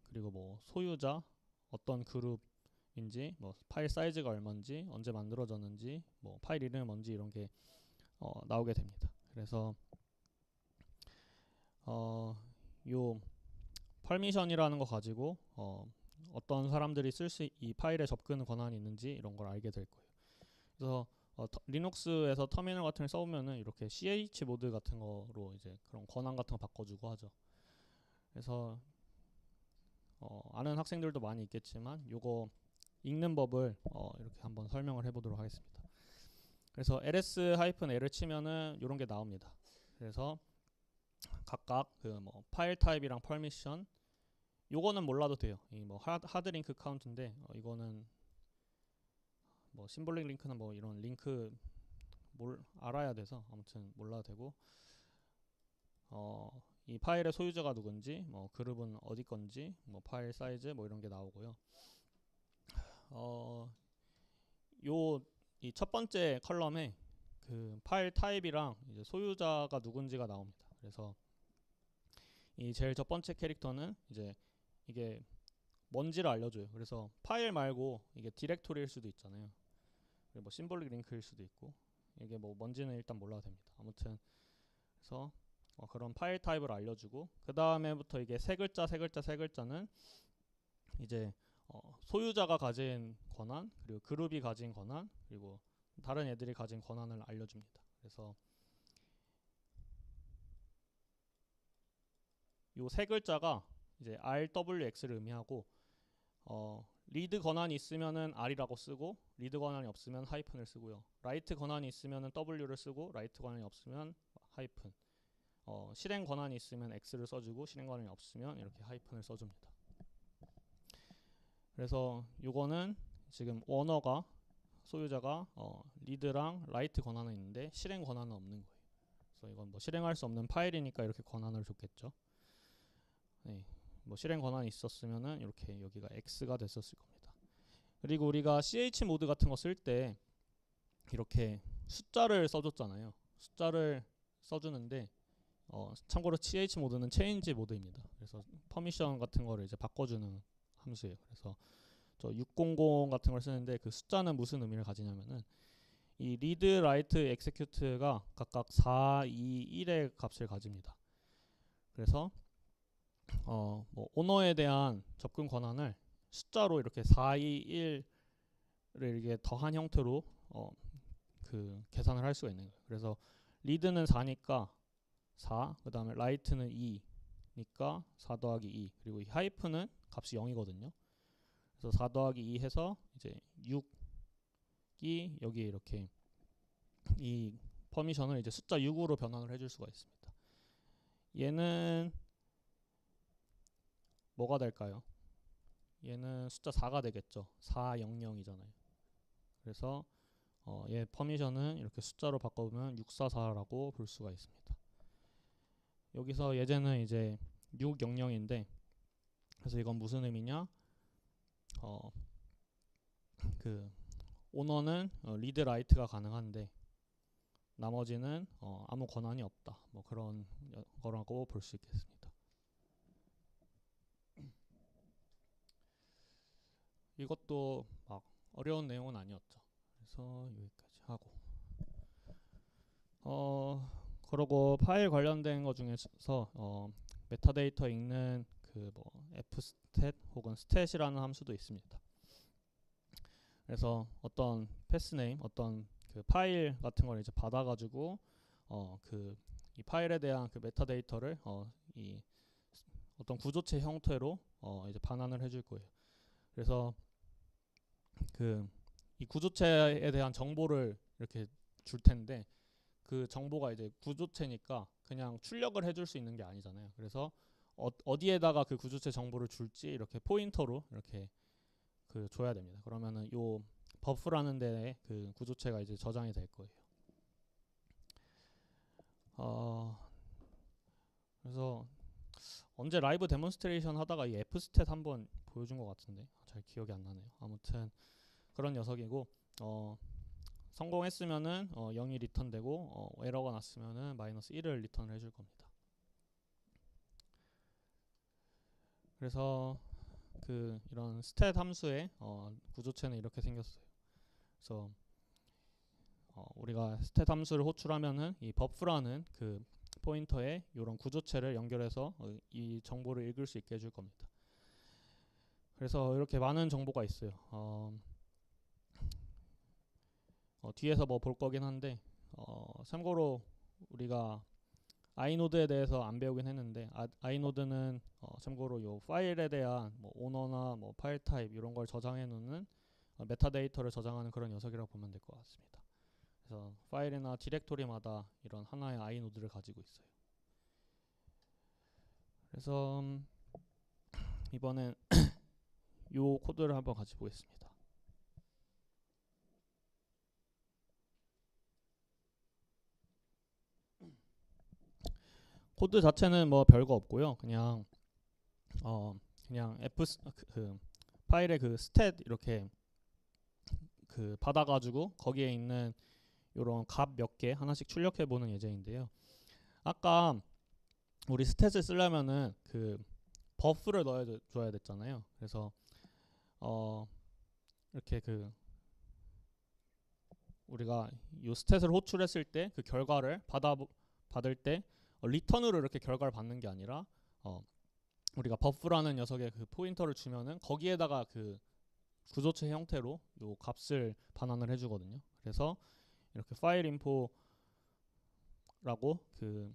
그리고 뭐 소유자, 어떤 그룹인지, 뭐 파일 사이즈가 얼마인지, 언제 만들어졌는지, 뭐 파일 이름이 뭔지 이런 게 나오게 됩니다. 그래서 요 퍼미션이라는 거 가지고 어떤 사람들이 쓸 수 이 파일에 접근 권한이 있는지 이런 걸 알게 될 거예요. 그래서 리눅스에서 터미널 같은 걸 써보면은 이렇게 ch 모드 같은 거로 이제 그런 권한 같은 거 바꿔주고 하죠. 그래서 아는 학생들도 많이 있겠지만 요거 읽는 법을 이렇게 한번 설명을 해보도록 하겠습니다. 그래서 ls-l을 치면은 이런 게 나옵니다. 그래서 각각 그 뭐 파일 타입이랑 퍼미션, 요거는 몰라도 돼요. 이 뭐 하드링크 카운트인데 이거는 뭐 심볼릭 링크나 뭐 이런 링크 알아야 돼서 아무튼 몰라도 되고, 이 파일의 소유자가 누군지, 뭐 그룹은 어디 건지, 뭐 파일 사이즈 뭐 이런 게 나오고요. 요 이 첫 번째 컬럼에 그 파일 타입이랑 이제 소유자가 누군지가 나옵니다. 그래서 이 제일 첫 번째 캐릭터는 이제 이게 뭔지를 알려줘요. 그래서 파일 말고 이게 디렉토리일 수도 있잖아요. 뭐 심볼릭 링크일 수도 있고, 이게 뭐 뭔지는 일단 몰라도 됩니다. 아무튼 그래서 그런 파일 타입을 알려주고, 그 다음에부터 이게 세 글자 는 이제 소유자가 가진 권한, 그리고 그룹이 가진 권한, 그리고 다른 애들이 가진 권한을 알려줍니다. 그래서 요 세 글자가 이제 RWX를 의미하고, 리드 권한이 있으면은 R이라고 쓰고, 리드 권한이 없으면 하이픈을 쓰고요. 라이트 권한이 있으면은 W를 쓰고, 라이트 권한이 없으면 하이픈. 실행 권한이 있으면 X를 써주고, 실행 권한이 없으면 이렇게 하이픈을 써줍니다. 그래서 요거는 지금 오너가, 소유자가 리드랑 라이트 권한은 있는데 실행 권한은 없는 거예요. 그래서 이건 뭐 실행할 수 없는 파일이니까 이렇게 권한을 줬겠죠. 네, 뭐 실행 권한이 있었으면은 이렇게 여기가 X가 됐었을 겁니다. 그리고 우리가 ch 모드 같은 거 쓸 때 이렇게 숫자를 써줬잖아요. 숫자를 써주는데 참고로 ch 모드는 체인지 모드입니다. 그래서 퍼미션 같은 거를 이제 바꿔주는 함수예요. 그래서 저 600 같은 걸 쓰는데 그 숫자는 무슨 의미를 가지냐면은 이 리드, 라이트, 엑세큐트가 각각 4, 2, 1의 값을 가집니다. 그래서 뭐 오너에 대한 접근 권한을 숫자로 이렇게 4, 2, 1을 이렇게 더한 형태로 그 계산을 할 수가 있는 거예요. 그래서 리드는 4니까 4, 그 다음에 라이트는 2니까 4 더하기 2, 그리고 이 하이픈은 값이 0이거든요. 그래서 4 더하기 2 해서 이제 6이 여기에 이렇게 이 퍼미션을 이제 숫자 6으로 변환을 해줄 수가 있습니다. 얘는 뭐가 될까요? 얘는 숫자 4가 되겠죠. 400이잖아요. 그래서 얘 퍼미션은 이렇게 숫자로 바꿔보면 644라고 볼 수가 있습니다. 여기서 예제는 이제 600인데, 그래서 이건 무슨 의미냐? 그 오너는 리드 라이트가 가능한데 나머지는 아무 권한이 없다. 뭐 그런 거라고 볼 수 있겠습니다. 이것도 막 어려운 내용은 아니었죠. 그래서 여기까지 하고, 그러고 파일 관련된 거 중에서 메타데이터 읽는 그 뭐 fstat 혹은 stat이라는 함수도 있습니다. 그래서 어떤 패스네임, 어떤 그 파일 같은 걸 이제 받아가지고 그 이 파일에 대한 그 메타데이터를 이 어떤 구조체 형태로 이제 반환을 해줄 거예요. 그래서 그 이 구조체에 대한 정보를 이렇게 줄 텐데 그 정보가 이제 구조체니까 그냥 출력을 해줄 수 있는 게 아니잖아요. 그래서 어디에다가 그 구조체 정보를 줄지 이렇게 포인터로 이렇게 그 줘야 됩니다. 그러면은 요 버프라는 데에 그 구조체가 이제 저장이 될 거예요. 그래서 언제 라이브 데몬스트레이션 하다가 이 fstat 한번 보여준 것 같은데 잘 기억이 안 나네요. 아무튼 그런 녀석이고 성공했으면은 0이 리턴되고 에러가 났으면은 -1을 리턴을 해줄 겁니다. 그래서 그 이런 stat 함수의 구조체는 이렇게 생겼어요. 그래서 우리가 stat 함수를 호출하면은 이 버프라는 그 포인터에 이런 구조체를 연결해서 이 정보를 읽을 수 있게 해줄 겁니다. 그래서 이렇게 많은 정보가 있어요. 뒤에서 뭐 볼 거긴 한데 참고로 우리가 아이노드에 대해서 안 배우긴 했는데 아이노드는 참고로 요 파일에 대한 뭐 오너나 뭐 파일 타입 이런 걸 저장해 놓는 메타데이터를 저장하는 그런 녀석이라고 보면 될 것 같습니다. 그래서 파일이나 디렉토리마다 이런 하나의 아이노드를 가지고 있어요. 그래서 이번엔 요 코드를 한번 같이 보겠습니다. 코드 자체는 뭐 별거 없고요. 그냥 그 파일에 그 stat 이렇게 그 받아가지고 거기에 있는 요런 값 몇 개 하나씩 출력해 보는 예제인데요. 아까 우리 스탯을 쓰려면은 그 버프를 넣어줘야 됐잖아요. 그래서 이렇게 그 우리가 요 스탯을 호출했을 때 그 결과를 받을 때 리턴으로 이렇게 결과를 받는 게 아니라 우리가 버프라는 녀석의 그 포인터를 주면은 거기에다가 그 구조체 형태로 요 값을 반환을 해주거든요. 그래서 이렇게 파일 인포라고 그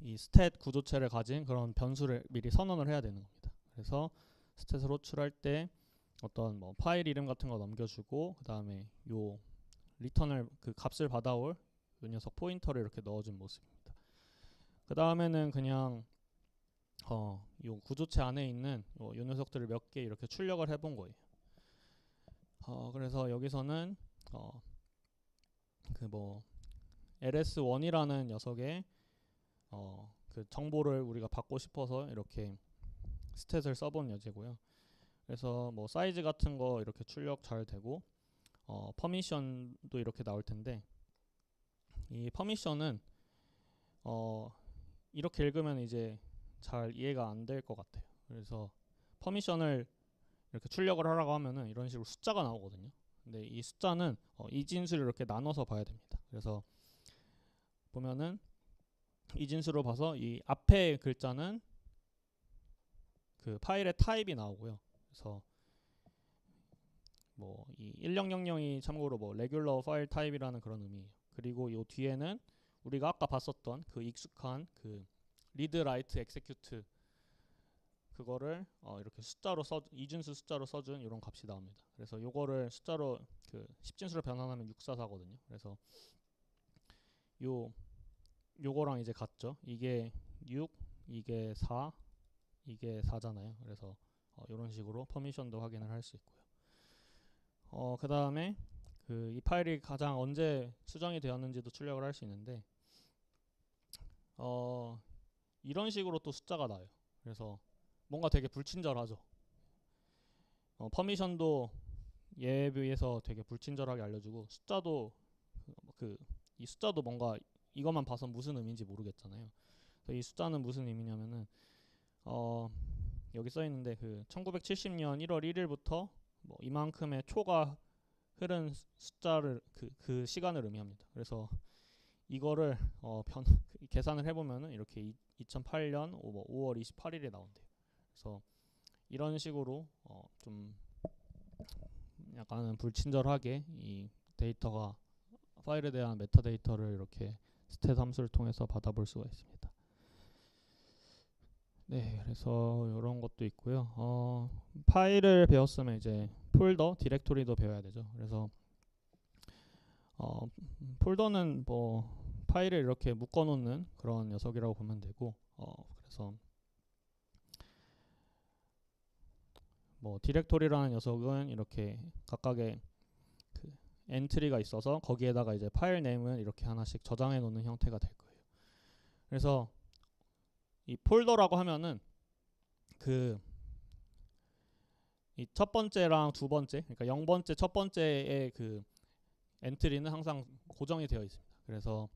이 stat 구조체를 가진 그런 변수를 미리 선언을 해야 되는 겁니다. 그래서 스탯을 호출할 때 어떤 뭐 파일 이름 같은 거 넘겨주고 그 다음에 요 리턴을 그 값을 받아올 요 녀석 포인터를 이렇게 넣어준 모습입니다. 그 다음에는 그냥 요 구조체 안에 있는 요 녀석들을 몇 개 이렇게 출력을 해본 거예요. 그래서 여기서는 그 뭐 ls1이라는 녀석의 그 정보를 우리가 받고 싶어서 이렇게 스탯을 써본 예제고요. 그래서 뭐 사이즈 같은 거 이렇게 출력 잘 되고 퍼미션도 이렇게 나올 텐데 이 퍼미션은 이렇게 읽으면 이제 잘 이해가 안 될 것 같아요. 그래서 퍼미션을 이렇게 출력을 하라고 하면은 이런 식으로 숫자가 나오거든요. 근데 이 숫자는 이진수를 이렇게 나눠서 봐야 됩니다. 그래서 보면은 이진수로 봐서 이 앞에 글자는 그 파일의 타입이 나오고요. 그래서 뭐 이 1000이 참고로 뭐 레귤러 파일 타입이라는 그런 의미예요. 그리고 요 뒤에는 우리가 아까 봤었던 그 익숙한 그 리드 라이트 엑세큐트 그거를 이렇게 숫자로 이진수 숫자로 써준 이런 값이 나옵니다. 그래서 요거를 숫자로 그 10진수로 변환하면 644거든요. 그래서 요거랑 이제 같죠. 이게 6, 이게 4, 이게 4잖아요. 그래서 이런 식으로 퍼미션도 확인을 할 수 있고요. 그 다음에 그 이 파일이 가장 언제 수정이 되었는지도 출력을 할 수 있는데 이런 식으로 또 숫자가 나요. 그래서 뭔가 되게 불친절하죠. 퍼미션도 얘에 비해서 되게 불친절하게 알려주고 숫자도 이 숫자도 뭔가 이것만 봐서 무슨 의미인지 모르겠잖아요. 이 숫자는 무슨 의미냐면은 여기 써 있는데 그 1970년 1월 1일부터 뭐 이만큼의 초가 흐른 숫자를 그 시간을 의미합니다. 그래서 이거를 계산을 해보면은 이렇게 2008년 5월 28일에 나온대요. 그래서 이런 식으로 좀 약간은 불친절하게 이 데이터가 파일에 대한 메타데이터를 이렇게 스탯 함수를 통해서 받아볼 수가 있습니다. 네, 그래서 이런 것도 있고요. 파일을 배웠으면 이제 폴더, 디렉토리도 배워야 되죠. 그래서 폴더는 뭐 파일을 이렇게 묶어놓는 그런 녀석이라고 보면 되고, 그래서 뭐 디렉토리라는 녀석은 이렇게 각각의 그 엔트리가 있어서 거기에다가 이제 파일 네임을 이렇게 하나씩 저장해 놓는 형태가 될 거예요. 그래서 이 폴더라고 하면은 그 이 첫 번째랑 두 번째, 그러니까 0번째, 첫 번째의 그 엔트리는 항상 고정이 되어 있습니다. 그래서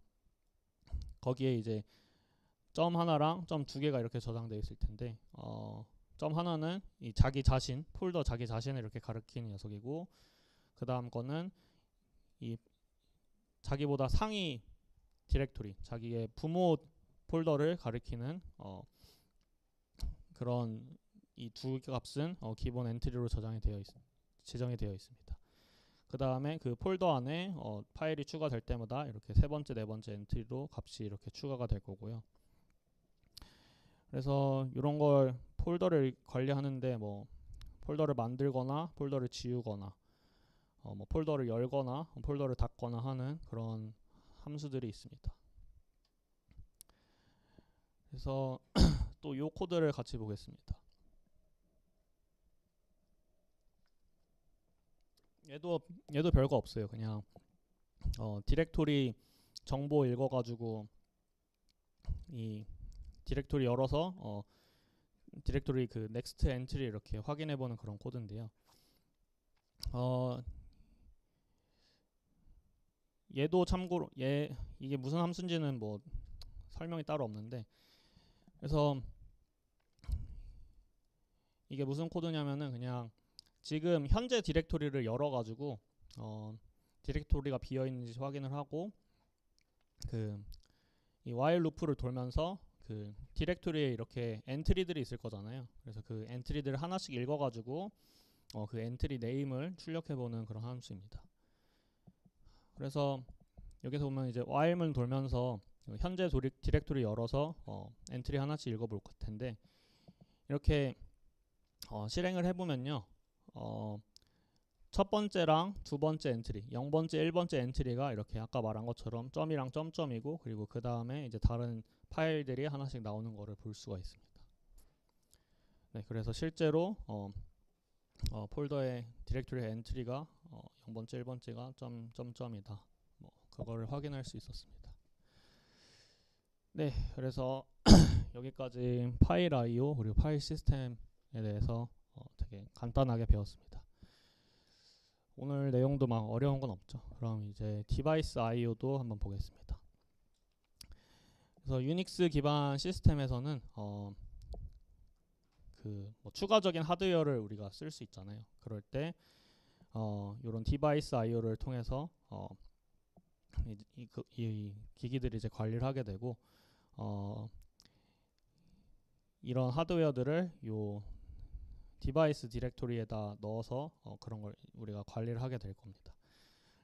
거기에 이제 점 하나랑 점 두 개가 이렇게 저장되어 있을 텐데, 점 하나는 이 자기 자신, 폴더 자기 자신을 이렇게 가리키는 녀석이고, 그 다음 거는 이 자기보다 상위 디렉토리, 자기의 부모 폴더를 가리키는 그런 이 두 값은 기본 엔트리로 지정이 되어 있습니다. 그 다음에 그 폴더 안에 파일이 추가될 때마다 이렇게 세 번째, 네 번째 엔트리로 값이 이렇게 추가가 될 거고요. 그래서 이런 걸 폴더를 관리하는데 뭐 폴더를 만들거나 폴더를 지우거나 뭐 폴더를 열거나 폴더를 닫거나 하는 그런 함수들이 있습니다. 그래서 또 이 코드를 같이 보겠습니다. 얘도 별거 없어요. 그냥 디렉토리 정보 읽어가지고 이 디렉토리 열어서 디렉토리 그 넥스트 엔트리 이렇게 확인해보는 그런 코드인데요. 얘도 참고로 이게 무슨 함수인지는 뭐 설명이 따로 없는데, 그래서 이게 무슨 코드냐면은 그냥 지금 현재 디렉토리를 열어가지고 디렉토리가 비어 있는지 확인을 하고 이 while 루프를 돌면서 그 디렉토리에 이렇게 엔트리들이 있을 거잖아요. 그래서 그 엔트리들을 하나씩 읽어가지고 그 엔트리 네임을 출력해보는 그런 함수입니다. 그래서 여기서 보면 이제 while문 돌면서 현재 디렉토리 열어서 엔트리 하나씩 읽어볼 텐데, 이렇게 실행을 해보면요, 첫 번째랑 두 번째 엔트리, 0번째, 1번째 엔트리가 이렇게 아까 말한 것처럼 점이랑 점점이고, 그리고 그 다음에 이제 다른 파일들이 하나씩 나오는 거를 볼 수가 있습니다. 네, 그래서 실제로 폴더의 디렉토리 엔트리가 0번째, 1번째가 점점점이다. 뭐 그거를 확인할 수 있었습니다. 네, 그래서 여기까지 파일 I/O 그리고 파일 시스템에 대해서 되게 간단하게 배웠습니다. 오늘 내용도 막 어려운 건 없죠. 그럼 이제 디바이스 I/O도 한번 보겠습니다. 그래서 유닉스 기반 시스템에서는 뭐 추가적인 하드웨어를 우리가 쓸 수 있잖아요. 그럴 때 이런 디바이스 I/O를 통해서 이 기기들이 이제 관리를 하게 되고, 이런 하드웨어들을 요 디바이스 디렉토리에다 넣어서 그런 걸 우리가 관리를 하게 될 겁니다.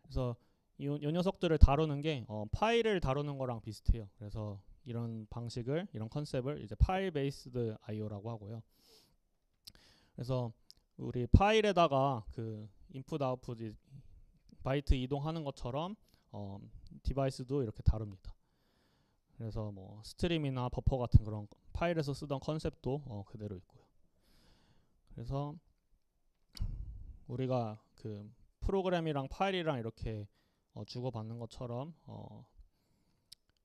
그래서 이 녀석들을 다루는 게 파일을 다루는 거랑 비슷해요. 그래서 이런 방식을, 이런 컨셉을 이제 파일 베이스드 I/O라고 하고요. 그래서 우리 파일에다가 그 인풋 아웃풋 바이트 이동하는 것처럼 디바이스도 이렇게 다룹니다. 그래서 뭐 스트림이나 버퍼 같은 그런 파일에서 쓰던 컨셉도 그대로 있고요. 그래서 우리가 그 프로그램이랑 파일이랑 이렇게 주고받는 것처럼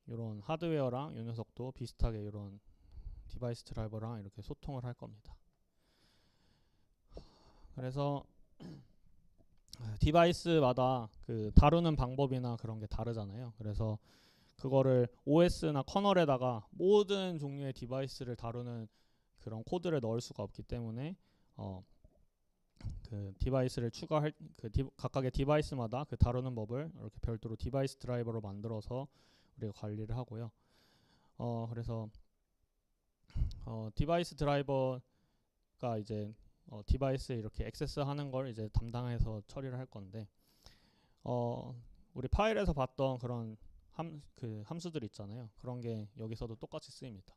이런 하드웨어랑 이 녀석도 비슷하게 이런 디바이스 드라이버랑 이렇게 소통을 할 겁니다. 그래서 디바이스마다 그 다루는 방법이나 그런 게 다르잖아요. 그래서 그거를 OS나 커널에다가 모든 종류의 디바이스를 다루는 그런 코드를 넣을 수가 없기 때문에 그 디바이스를 추가할 각각의 디바이스마다 그 다루는 법을 이렇게 별도로 디바이스 드라이버로 만들어서 우리가 관리를 하고요. 그래서 디바이스 드라이버 파일과 이제 디바이스에 이렇게 액세스하는 걸 이제 담당해서 처리를 할 건데, 우리 파일에서 봤던 그런 함수들 있잖아요. 그런 게 여기서도 똑같이 쓰입니다.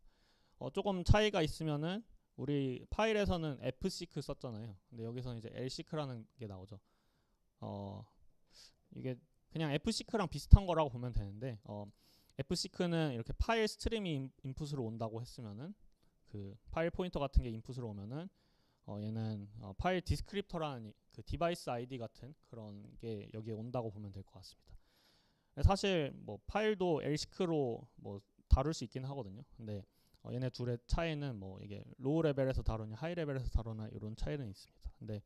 조금 차이가 있으면은 우리 파일에서는 fseek 썼잖아요. 근데 여기서는 이제 lseek라는 게 나오죠. 이게 그냥 fseek랑 비슷한 거라고 보면 되는데, fseek는 이렇게 파일 스트림이 인풋으로 온다고 했으면은 그 파일 포인터 같은 게 인풋으로 오면은 얘는 파일 디스크립터라는 그 디바이스 아이디 같은 그런 게 여기에 온다고 보면 될 것 같습니다. 사실 뭐 파일도 lseek로 뭐 다룰 수 있긴 하거든요. 근데 얘네 둘의 차이는 뭐 이게 로우 레벨에서 다루냐 하이 레벨에서 다루냐 이런 차이는 있습니다. 근데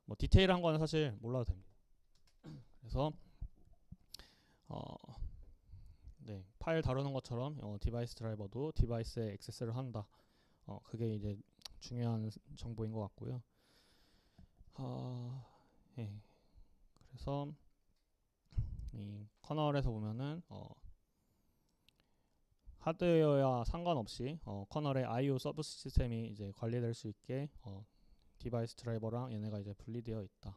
뭐 디테일한 거는 사실 몰라도 됩니다. 그래서 네, 파일 다루는 것처럼 디바이스 드라이버도 디바이스에 액세스를 한다. 그게 이제 중요한 정보인 것 같고요. 예. 그래서 이 커널에서 보면은 하드웨어와 상관없이 커널의 I/O 서브 시스템이 이제 관리될 수 있게 디바이스 드라이버랑 얘네가 이제 분리되어 있다.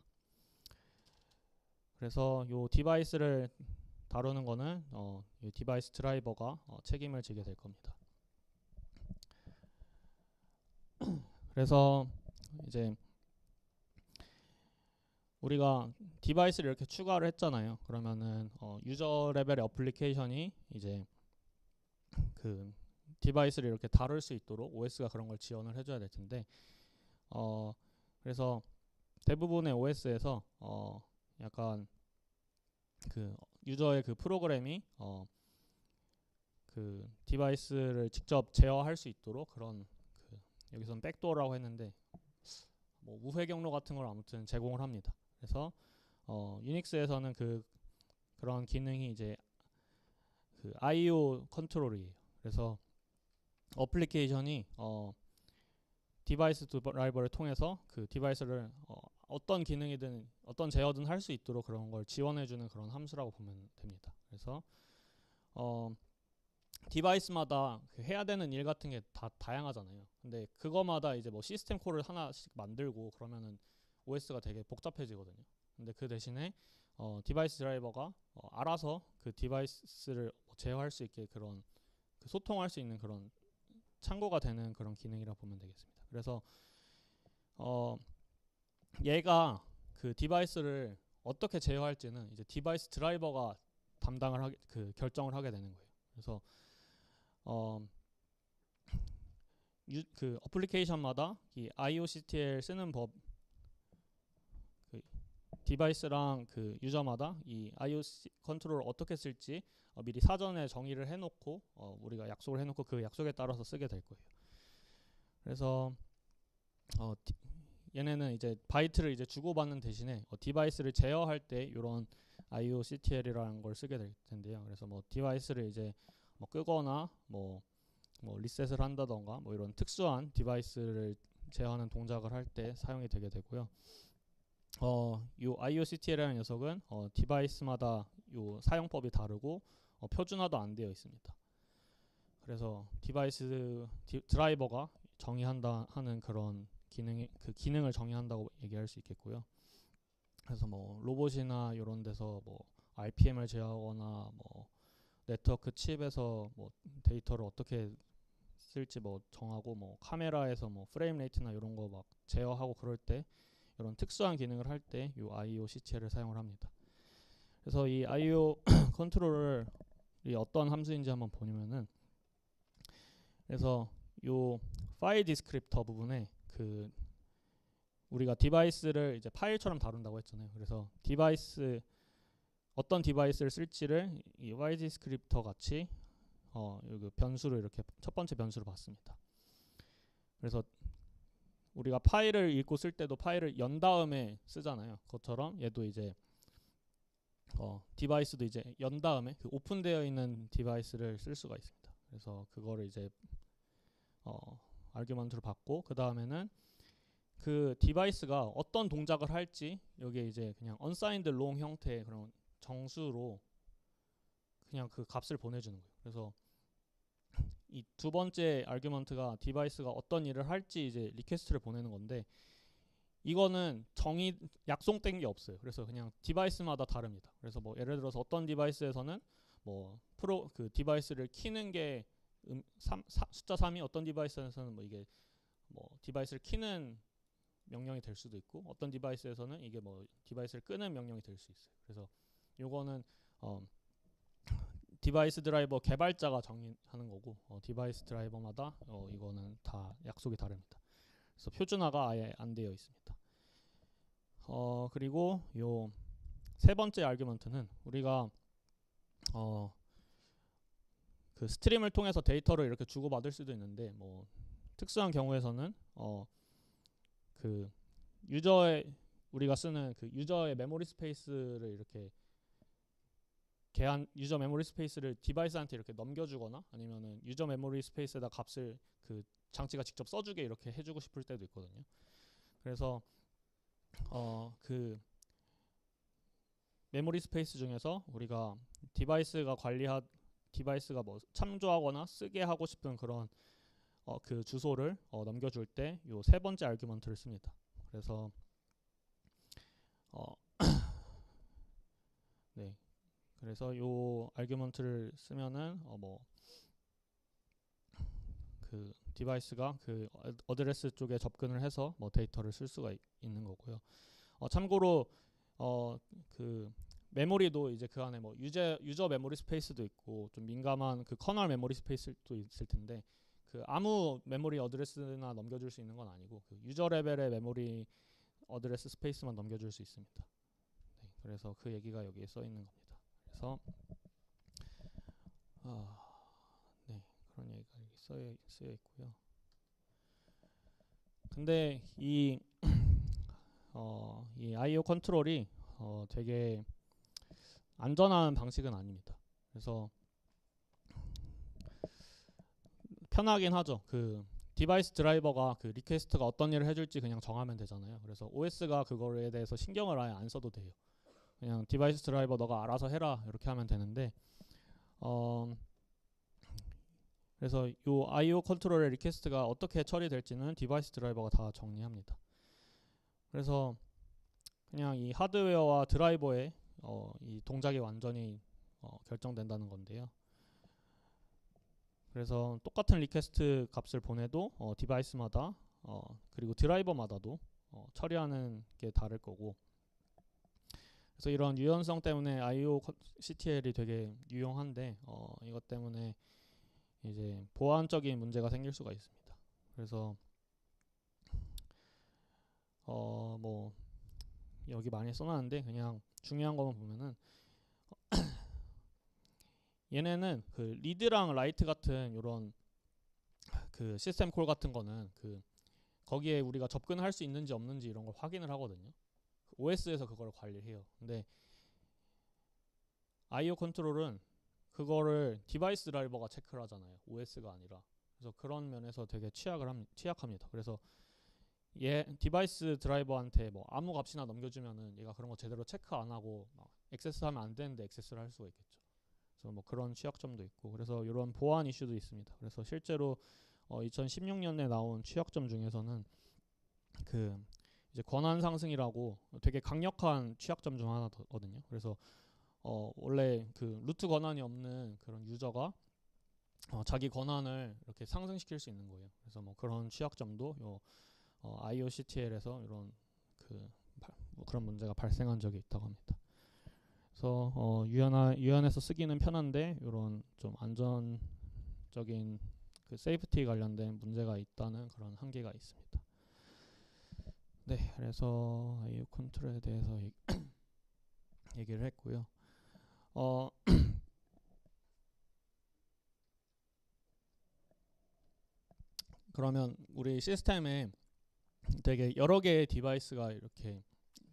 그래서 요 디바이스를 다루는 거는 이 디바이스 드라이버가 책임을 지게 될 겁니다. 그래서 이제 우리가 디바이스를 이렇게 추가를 했잖아요. 그러면은 유저 레벨의 어플리케이션이 이제 그 디바이스를 이렇게 다룰 수 있도록 OS가 그런 걸 지원을 해줘야 될 텐데, 그래서 대부분의 OS에서 약간 그 유저의 그 프로그램이 그 디바이스를 직접 제어할 수 있도록 그런 여기서는 백도어라고 했는데 뭐 우회 경로 같은 걸 아무튼 제공을 합니다. 그래서 유닉스에서는 그런 기능이 이제 그 I/O 컨트롤이에요. 그래서 어플리케이션이 디바이스 드라이버를 통해서 그 디바이스를 어떤 기능이든 어떤 제어든 할 수 있도록 그런 걸 지원해주는 그런 함수라고 보면 됩니다. 그래서 디바이스마다 그 해야 되는 일 같은 게 다 다양하잖아요. 근데 그거마다 이제 뭐 시스템 콜을 하나씩 만들고 그러면은 OS가 되게 복잡해지거든요. 근데 그 대신에 디바이스 드라이버가 알아서 그 디바이스를 제어할 수 있게 그런 그 소통할 수 있는 그런 참고가 되는 그런 기능이라 보면 되겠습니다. 그래서 얘가 그 디바이스를 어떻게 제어할지는 이제 디바이스 드라이버가 담당을 결정을 하게 되는 거예요. 그래서 그 어플리케이션마다 이 IOCTL 쓰는 법, 그 디바이스랑 그 유저마다 이 IOC 컨트롤을 어떻게 쓸지 미리 사전에 정의를 해놓고 우리가 약속을 해놓고 그 약속에 따라서 쓰게 될 거예요. 그래서 얘네는 이제 바이트를 이제 주고받는 대신에 디바이스를 제어할 때 이런 IOCTL이라는 걸 쓰게 될 텐데요. 그래서 뭐 디바이스를 이제 뭐 끄거나 뭐 리셋을 한다던가 뭐 이런 특수한 디바이스를 제어하는 동작을 할 때 사용이 되게 되고요. 이 IOCTL이라는 녀석은 디바이스마다 요 사용법이 다르고 표준화도 안 되어 있습니다. 그래서 디바이스 드라이버가 정의한다 하는 그런 기능을 정의한다고 얘기할 수 있겠고요. 그래서 뭐 로봇이나 이런 데서 뭐 RPM을 제어하거나 뭐 네트워크 칩에서 뭐 데이터를 어떻게 쓸지 뭐 정하고 뭐 카메라에서 뭐 프레임 레이트나 이런 거 막 제어하고 그럴 때 이런 특수한 기능을 할 때 이 IOCTL을 사용을 합니다. 그래서 이 IO 컨트롤이 어떤 함수인지 한번 보면은, 그래서 요 파일 디스크립터 부분에 그 우리가 디바이스를 이제 파일처럼 다룬다고 했잖아요. 그래서 어떤 디바이스를 쓸지를 이 파일 디스크립터 같이 여기 변수를 이렇게 첫 번째 변수로 봤습니다. 그래서 우리가 파일을 읽고 쓸 때도 파일을 연 다음에 쓰잖아요. 그것처럼 얘도 이제 디바이스도 이제 연 다음에 그 오픈되어 있는 디바이스를 쓸 수가 있습니다. 그래서 그거를 이제 아규먼트로 받고 그 다음에는 그 디바이스가 어떤 동작을 할지 여기에 이제 그냥 unsigned long 형태의 그런 정수로 그냥 그 값을 보내주는 거예요. 그래서 이 두 번째 아규먼트가 디바이스가 어떤 일을 할지 이제 리퀘스트를 보내는 건데, 이거는 약속된 게 없어요. 그래서 그냥 디바이스마다 다릅니다. 그래서 뭐 예를 들어서 어떤 디바이스에서는 뭐 그 디바이스를 키는 게 숫자 3이, 어떤 디바이스에서는 뭐 이게 뭐 디바이스를 키는 명령이 될 수도 있고, 어떤 디바이스에서는 이게 뭐 디바이스를 끄는 명령이 될 수 있어요. 그래서 요거는 디바이스 드라이버 개발자가 정의하는 거고, 디바이스 드라이버마다 이거는 다 약속이 다릅니다. 그래서 표준화가 아예 안 되어 있습니다. 그리고 요 세 번째 아규먼트는 우리가 그 스트림을 통해서 데이터를 이렇게 주고받을 수도 있는데, 뭐 특수한 경우에서는 그 우리가 쓰는 그 유저의 메모리 스페이스를 이렇게 유저 메모리 스페이스를 디바이스한테 이렇게 넘겨주거나, 아니면은 유저 메모리 스페이스에다 값을 그 장치가 직접 써주게 이렇게 해주고 싶을 때도 있거든요. 그래서 그 메모리 스페이스 중에서 우리가 디바이스가 뭐 참조하거나 쓰게 하고 싶은 그런 그 주소를 넘겨줄 때 요 세 번째 아규먼트를 씁니다. 그래서 네, 그래서 요 아규먼트를 쓰면은 뭐 그 디바이스가 그 어드레스 쪽에 접근을 해서 뭐 데이터를 쓸 수가 있는 거고요. 참고로 그 메모리도 이제 그 안에 뭐 유저 메모리 스페이스도 있고, 좀 민감한 그 커널 메모리 스페이스도 있을 텐데, 그 아무 메모리 어드레스나 넘겨줄 수 있는 건 아니고, 그 유저 레벨의 메모리 어드레스 스페이스만 넘겨줄 수 있습니다. 네, 그래서 그 얘기가 여기에 써 있는 겁니다. 그래서 네, 그런 얘기가 여기 쓰여 있고요. 근데 이 I/O 컨트롤이 되게 안전한 방식은 아닙니다. 그래서 편하긴 하죠. 그 디바이스 드라이버가 그 리퀘스트가 어떤 일을 해줄지 그냥 정하면 되잖아요. 그래서 OS가 그거에 대해서 신경을 아예 안 써도 돼요. 그냥 디바이스 드라이버 너가 알아서 해라 이렇게 하면 되는데, 그래서 요 I/O 컨트롤의 리퀘스트가 어떻게 처리될지는 디바이스 드라이버가 다 정리합니다. 그래서 그냥 이 하드웨어와 드라이버의 이 동작이 완전히 결정된다는 건데요. 그래서 똑같은 리퀘스트 값을 보내도 디바이스마다 그리고 드라이버마다도 처리하는 게 다를 거고, 그래서 이런 유연성 때문에 I/O CTL이 되게 유용한데, 이것 때문에 이제 보안적인 문제가 생길 수가 있습니다. 그래서 뭐 여기 많이 써놨는데 그냥 중요한 것만 보면은 얘네는 그 리드랑 라이트 같은 이런 그 시스템 콜 같은 거는 그 거기에 우리가 접근할 수 있는지 없는지 이런 걸 확인을 하거든요. OS에서 그걸 관리해요. 근데 I/O 컨트롤은 그거를 디바이스 드라이버가 체크를 하잖아요. OS가 아니라. 그래서 그런 면에서 되게 취약합니다. 그래서 얘 디바이스 드라이버한테 뭐 아무 값이나 넘겨주면은 얘가 그런 거 제대로 체크 안 하고 막 액세스하면 안 되는데 액세스를 할 수가 있겠죠. 그래서 뭐 그런 취약점도 있고, 그래서 이런 보안 이슈도 있습니다. 그래서 실제로 2016년에 나온 취약점 중에서는 그 이제 권한 상승이라고 되게 강력한 취약점 중 하나거든요. 그래서 원래 그 루트 권한이 없는 그런 유저가 자기 권한을 이렇게 상승시킬 수 있는 거예요. 그래서 뭐 그런 취약점도 요 IOCTL에서 이런 뭐 그런 문제가 발생한 적이 있다고 합니다. 그래서 유연해서 쓰기는 편한데 이런 좀 안전적인 그 세이프티 관련된 문제가 있다는 그런 한계가 있습니다. 네, 그래서 I/O 컨트롤에 대해서 얘기를 했고요. 그러면 우리 시스템에 되게 여러 개의 디바이스가 이렇게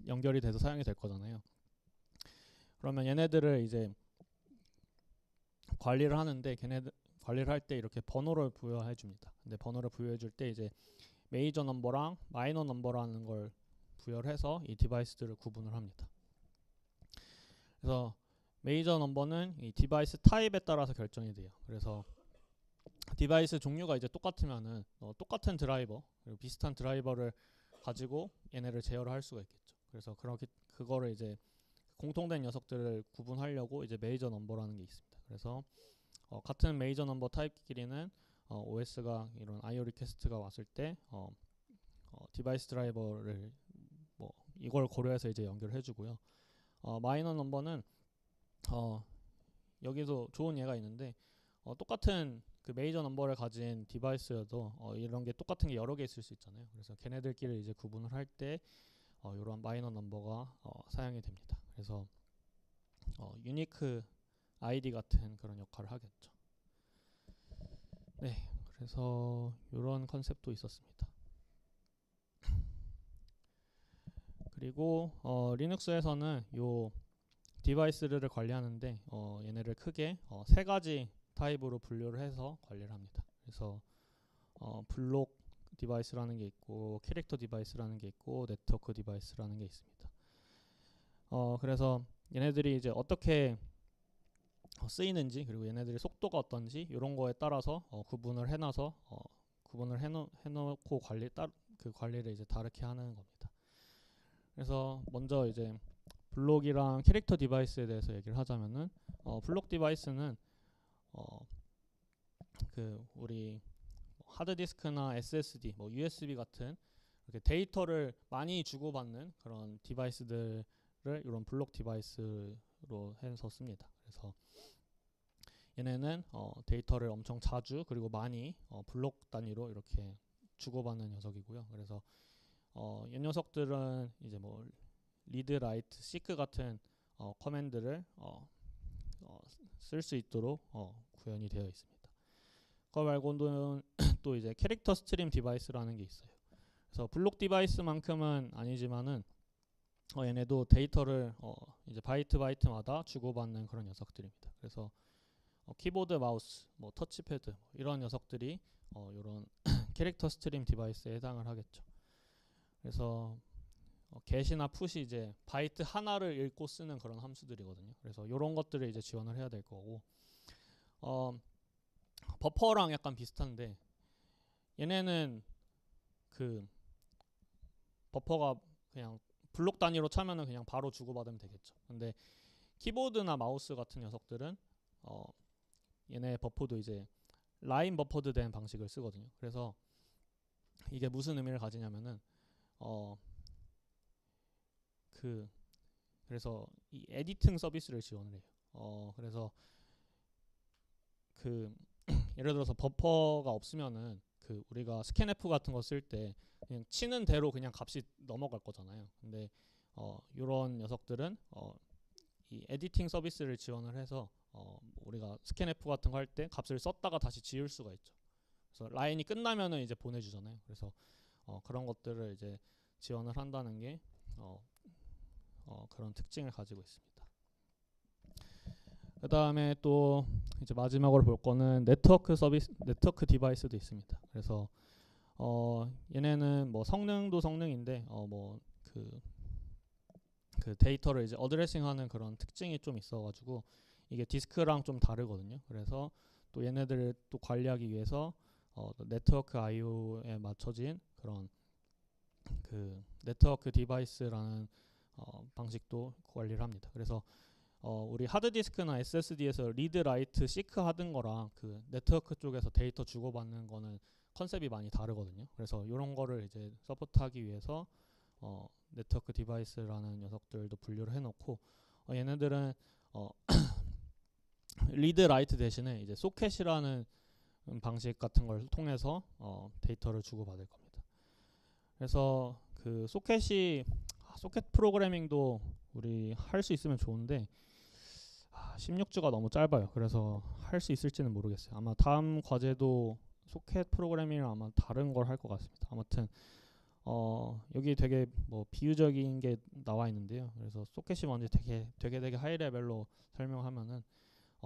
연결이 돼서 사용이 될 거잖아요. 그러면 얘네들을 이제 관리를 하는데, 관리를 할 때 이렇게 번호를 부여해 줍니다. 근데 번호를 부여해 줄 때 이제 메이저 넘버랑 마이너 넘버라는 걸 부여를 해서 이 디바이스들을 구분을 합니다. 그래서 메이저 넘버는 이 디바이스 타입에 따라서 결정이 돼요. 그래서 디바이스 종류가 이제 똑같으면은 똑같은 드라이버 그리고 비슷한 드라이버를 가지고 얘네를 제어를 할 수가 있겠죠. 그래서 그거를 이제 공통된 녀석들을 구분하려고 이제 메이저 넘버라는 게 있습니다. 그래서 같은 메이저 넘버 타입끼리는 OS가 이런 IO 리퀘스트가 왔을 때 디바이스 드라이버를 뭐 이걸 고려해서 이제 연결해 주고요. 마이너 넘버는 여기도 좋은 예가 있는데 똑같은 그 메이저 넘버를 가진 디바이스여도 이런 게 똑같은 게 여러 개 있을 수 있잖아요. 그래서 걔네들끼리 이제 구분을 할 때 이런 마이너 넘버가 사용이 됩니다. 그래서 유니크 아이디 같은 그런 역할을 하겠죠. 네, 그래서 이런 컨셉도 있었습니다. 그리고 리눅스에서는 요 디바이스를 관리하는데 얘네를 크게 세 가지 타입으로 분류를 해서 관리를 합니다. 그래서 블록 디바이스라는 게 있고 캐릭터 디바이스라는 게 있고 네트워크 디바이스라는 게 있습니다. 그래서 얘네들이 이제 어떻게 쓰이는지 그리고 얘네들의 속도가 어떤지 이런 거에 따라서 구분을 해놔서 해놓고 그 관리를 이제 다르게 하는 겁니다. 그래서 먼저 이제 블록이랑 캐릭터 디바이스에 대해서 얘기를 하자면은 블록 디바이스는 그 우리 하드디스크나 SSD, 뭐 USB 같은 이렇게 데이터를 많이 주고받는 그런 디바이스들을 이런 블록 디바이스로 해서 씁니다. 그래서 얘네는 데이터를 엄청 자주 그리고 많이 블록 단위로 이렇게 주고받는 녀석이고요. 그래서 이 녀석들은 이제 뭐 리드, 라이트, 시크 같은 커맨드를 쓸 수 있도록 구현이 되어 있습니다. 그거 말고는 또 이제 캐릭터 스트림 디바이스라는 게 있어요. 그래서 블록 디바이스만큼은 아니지만은 얘네도 데이터를 이제 바이트마다 주고받는 그런 녀석들입니다. 그래서 키보드, 마우스, 뭐 터치패드 이런 녀석들이 이런 캐릭터 스트림 디바이스에 해당을 하겠죠. 그래서 get이나 put이 이제 바이트 하나를 읽고 쓰는 그런 함수들이거든요. 그래서 이런 것들을 이제 지원을 해야 될 거고, 버퍼랑 약간 비슷한데 얘네는 그 버퍼가 그냥 블록 단위로 차면은 그냥 바로 주고받으면 되겠죠. 근데 키보드나 마우스 같은 녀석들은 얘네 버퍼도 이제 라인 버퍼드 된 방식을 쓰거든요. 그래서 이게 무슨 의미를 가지냐면은 그래서 이 에디팅 서비스를 지원을 해요. 그래서 그 예를 들어서 버퍼가 없으면은 그 우리가 스캔F 같은 거 쓸 때 그냥 치는 대로 그냥 값이 넘어갈 거잖아요. 근데 이런 녀석들은 이 에디팅 서비스를 지원을 해서 우리가 스캔F 같은 거 할 때 값을 썼다가 다시 지울 수가 있죠. 그래서 라인이 끝나면은 이제 보내주잖아요. 그래서 그런 것들을 이제 지원을 한다는 게 그런 특징을 가지고 있습니다. 그 다음에 또 이제 마지막으로 볼 거는 네트워크 디바이스도 있습니다. 그래서 얘네는 뭐 성능도 성능인데 그 데이터를 이제 어드레싱하는 그런 특징이 좀 있어가지고 이게 디스크랑 좀 다르거든요. 그래서 또 얘네들을 또 관리하기 위해서 네트워크 IO에 맞춰진 그런 그 네트워크 디바이스라는 방식도 관리를 합니다. 그래서 우리 하드디스크나 SSD에서 리드, 라이트, 시크 하던 거랑 그 네트워크 쪽에서 데이터 주고받는 거는 컨셉이 많이 다르거든요. 그래서 이런 거를 이제 서포트하기 위해서 네트워크 디바이스라는 녀석들도 분류를 해놓고 얘네들은 리드, 라이트 대신에 이제 소켓이라는 방식 같은 걸 통해서 데이터를 주고받을 겁니다. 그래서 그 소켓 프로그래밍도 우리 할 수 있으면 좋은데 16주가 너무 짧아요. 그래서 할 수 있을지는 모르겠어요. 아마 다음 과제도 소켓 프로그래밍이랑 아마 다른 걸 할 것 같습니다. 아무튼 여기 되게 뭐 비유적인 게 나와 있는데요. 그래서 소켓이 뭔지 되게 하이 레벨로 설명하면은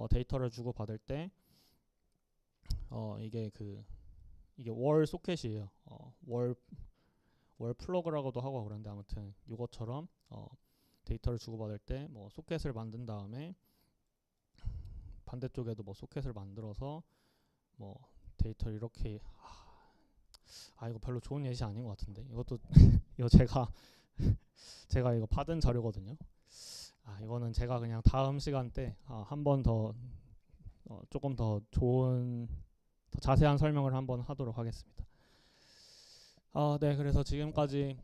데이터를 주고 받을 때 이게 월 소켓이에요. 월 플러그라고도 하고 그런데 아무튼 이것처럼 데이터를 주고받을 때 뭐 소켓을 만든 다음에 반대쪽에도 뭐 소켓을 만들어서 뭐 데이터를 이렇게 이거 별로 좋은 예시 아닌 것 같은데 이것도 이거 제가 이거 받은 자료거든요. 이거는 제가 그냥 다음 시간 때 한 번 더 조금 더 좋은 더 자세한 설명을 한번 하도록 하겠습니다. 네, 그래서 지금까지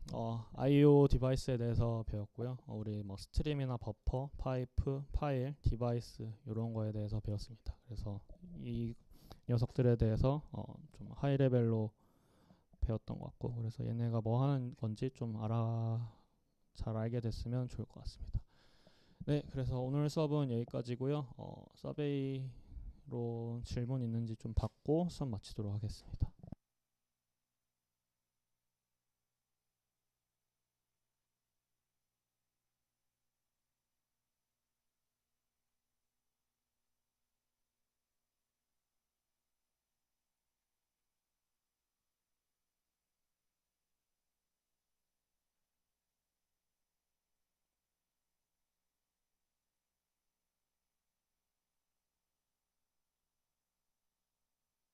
I/O 디바이스에 대해서 배웠고요. 우리 뭐 스트림이나 버퍼, 파이프, 파일, 디바이스 이런 거에 대해서 배웠습니다. 그래서 이 녀석들에 대해서 좀 하이 레벨로 배웠던 것 같고, 그래서 얘네가 뭐 하는 건지 좀 잘 알게 됐으면 좋을 것 같습니다. 네, 그래서 오늘 수업은 여기까지고요. 서베이로 질문 있는지 좀 받고 수업 마치도록 하겠습니다.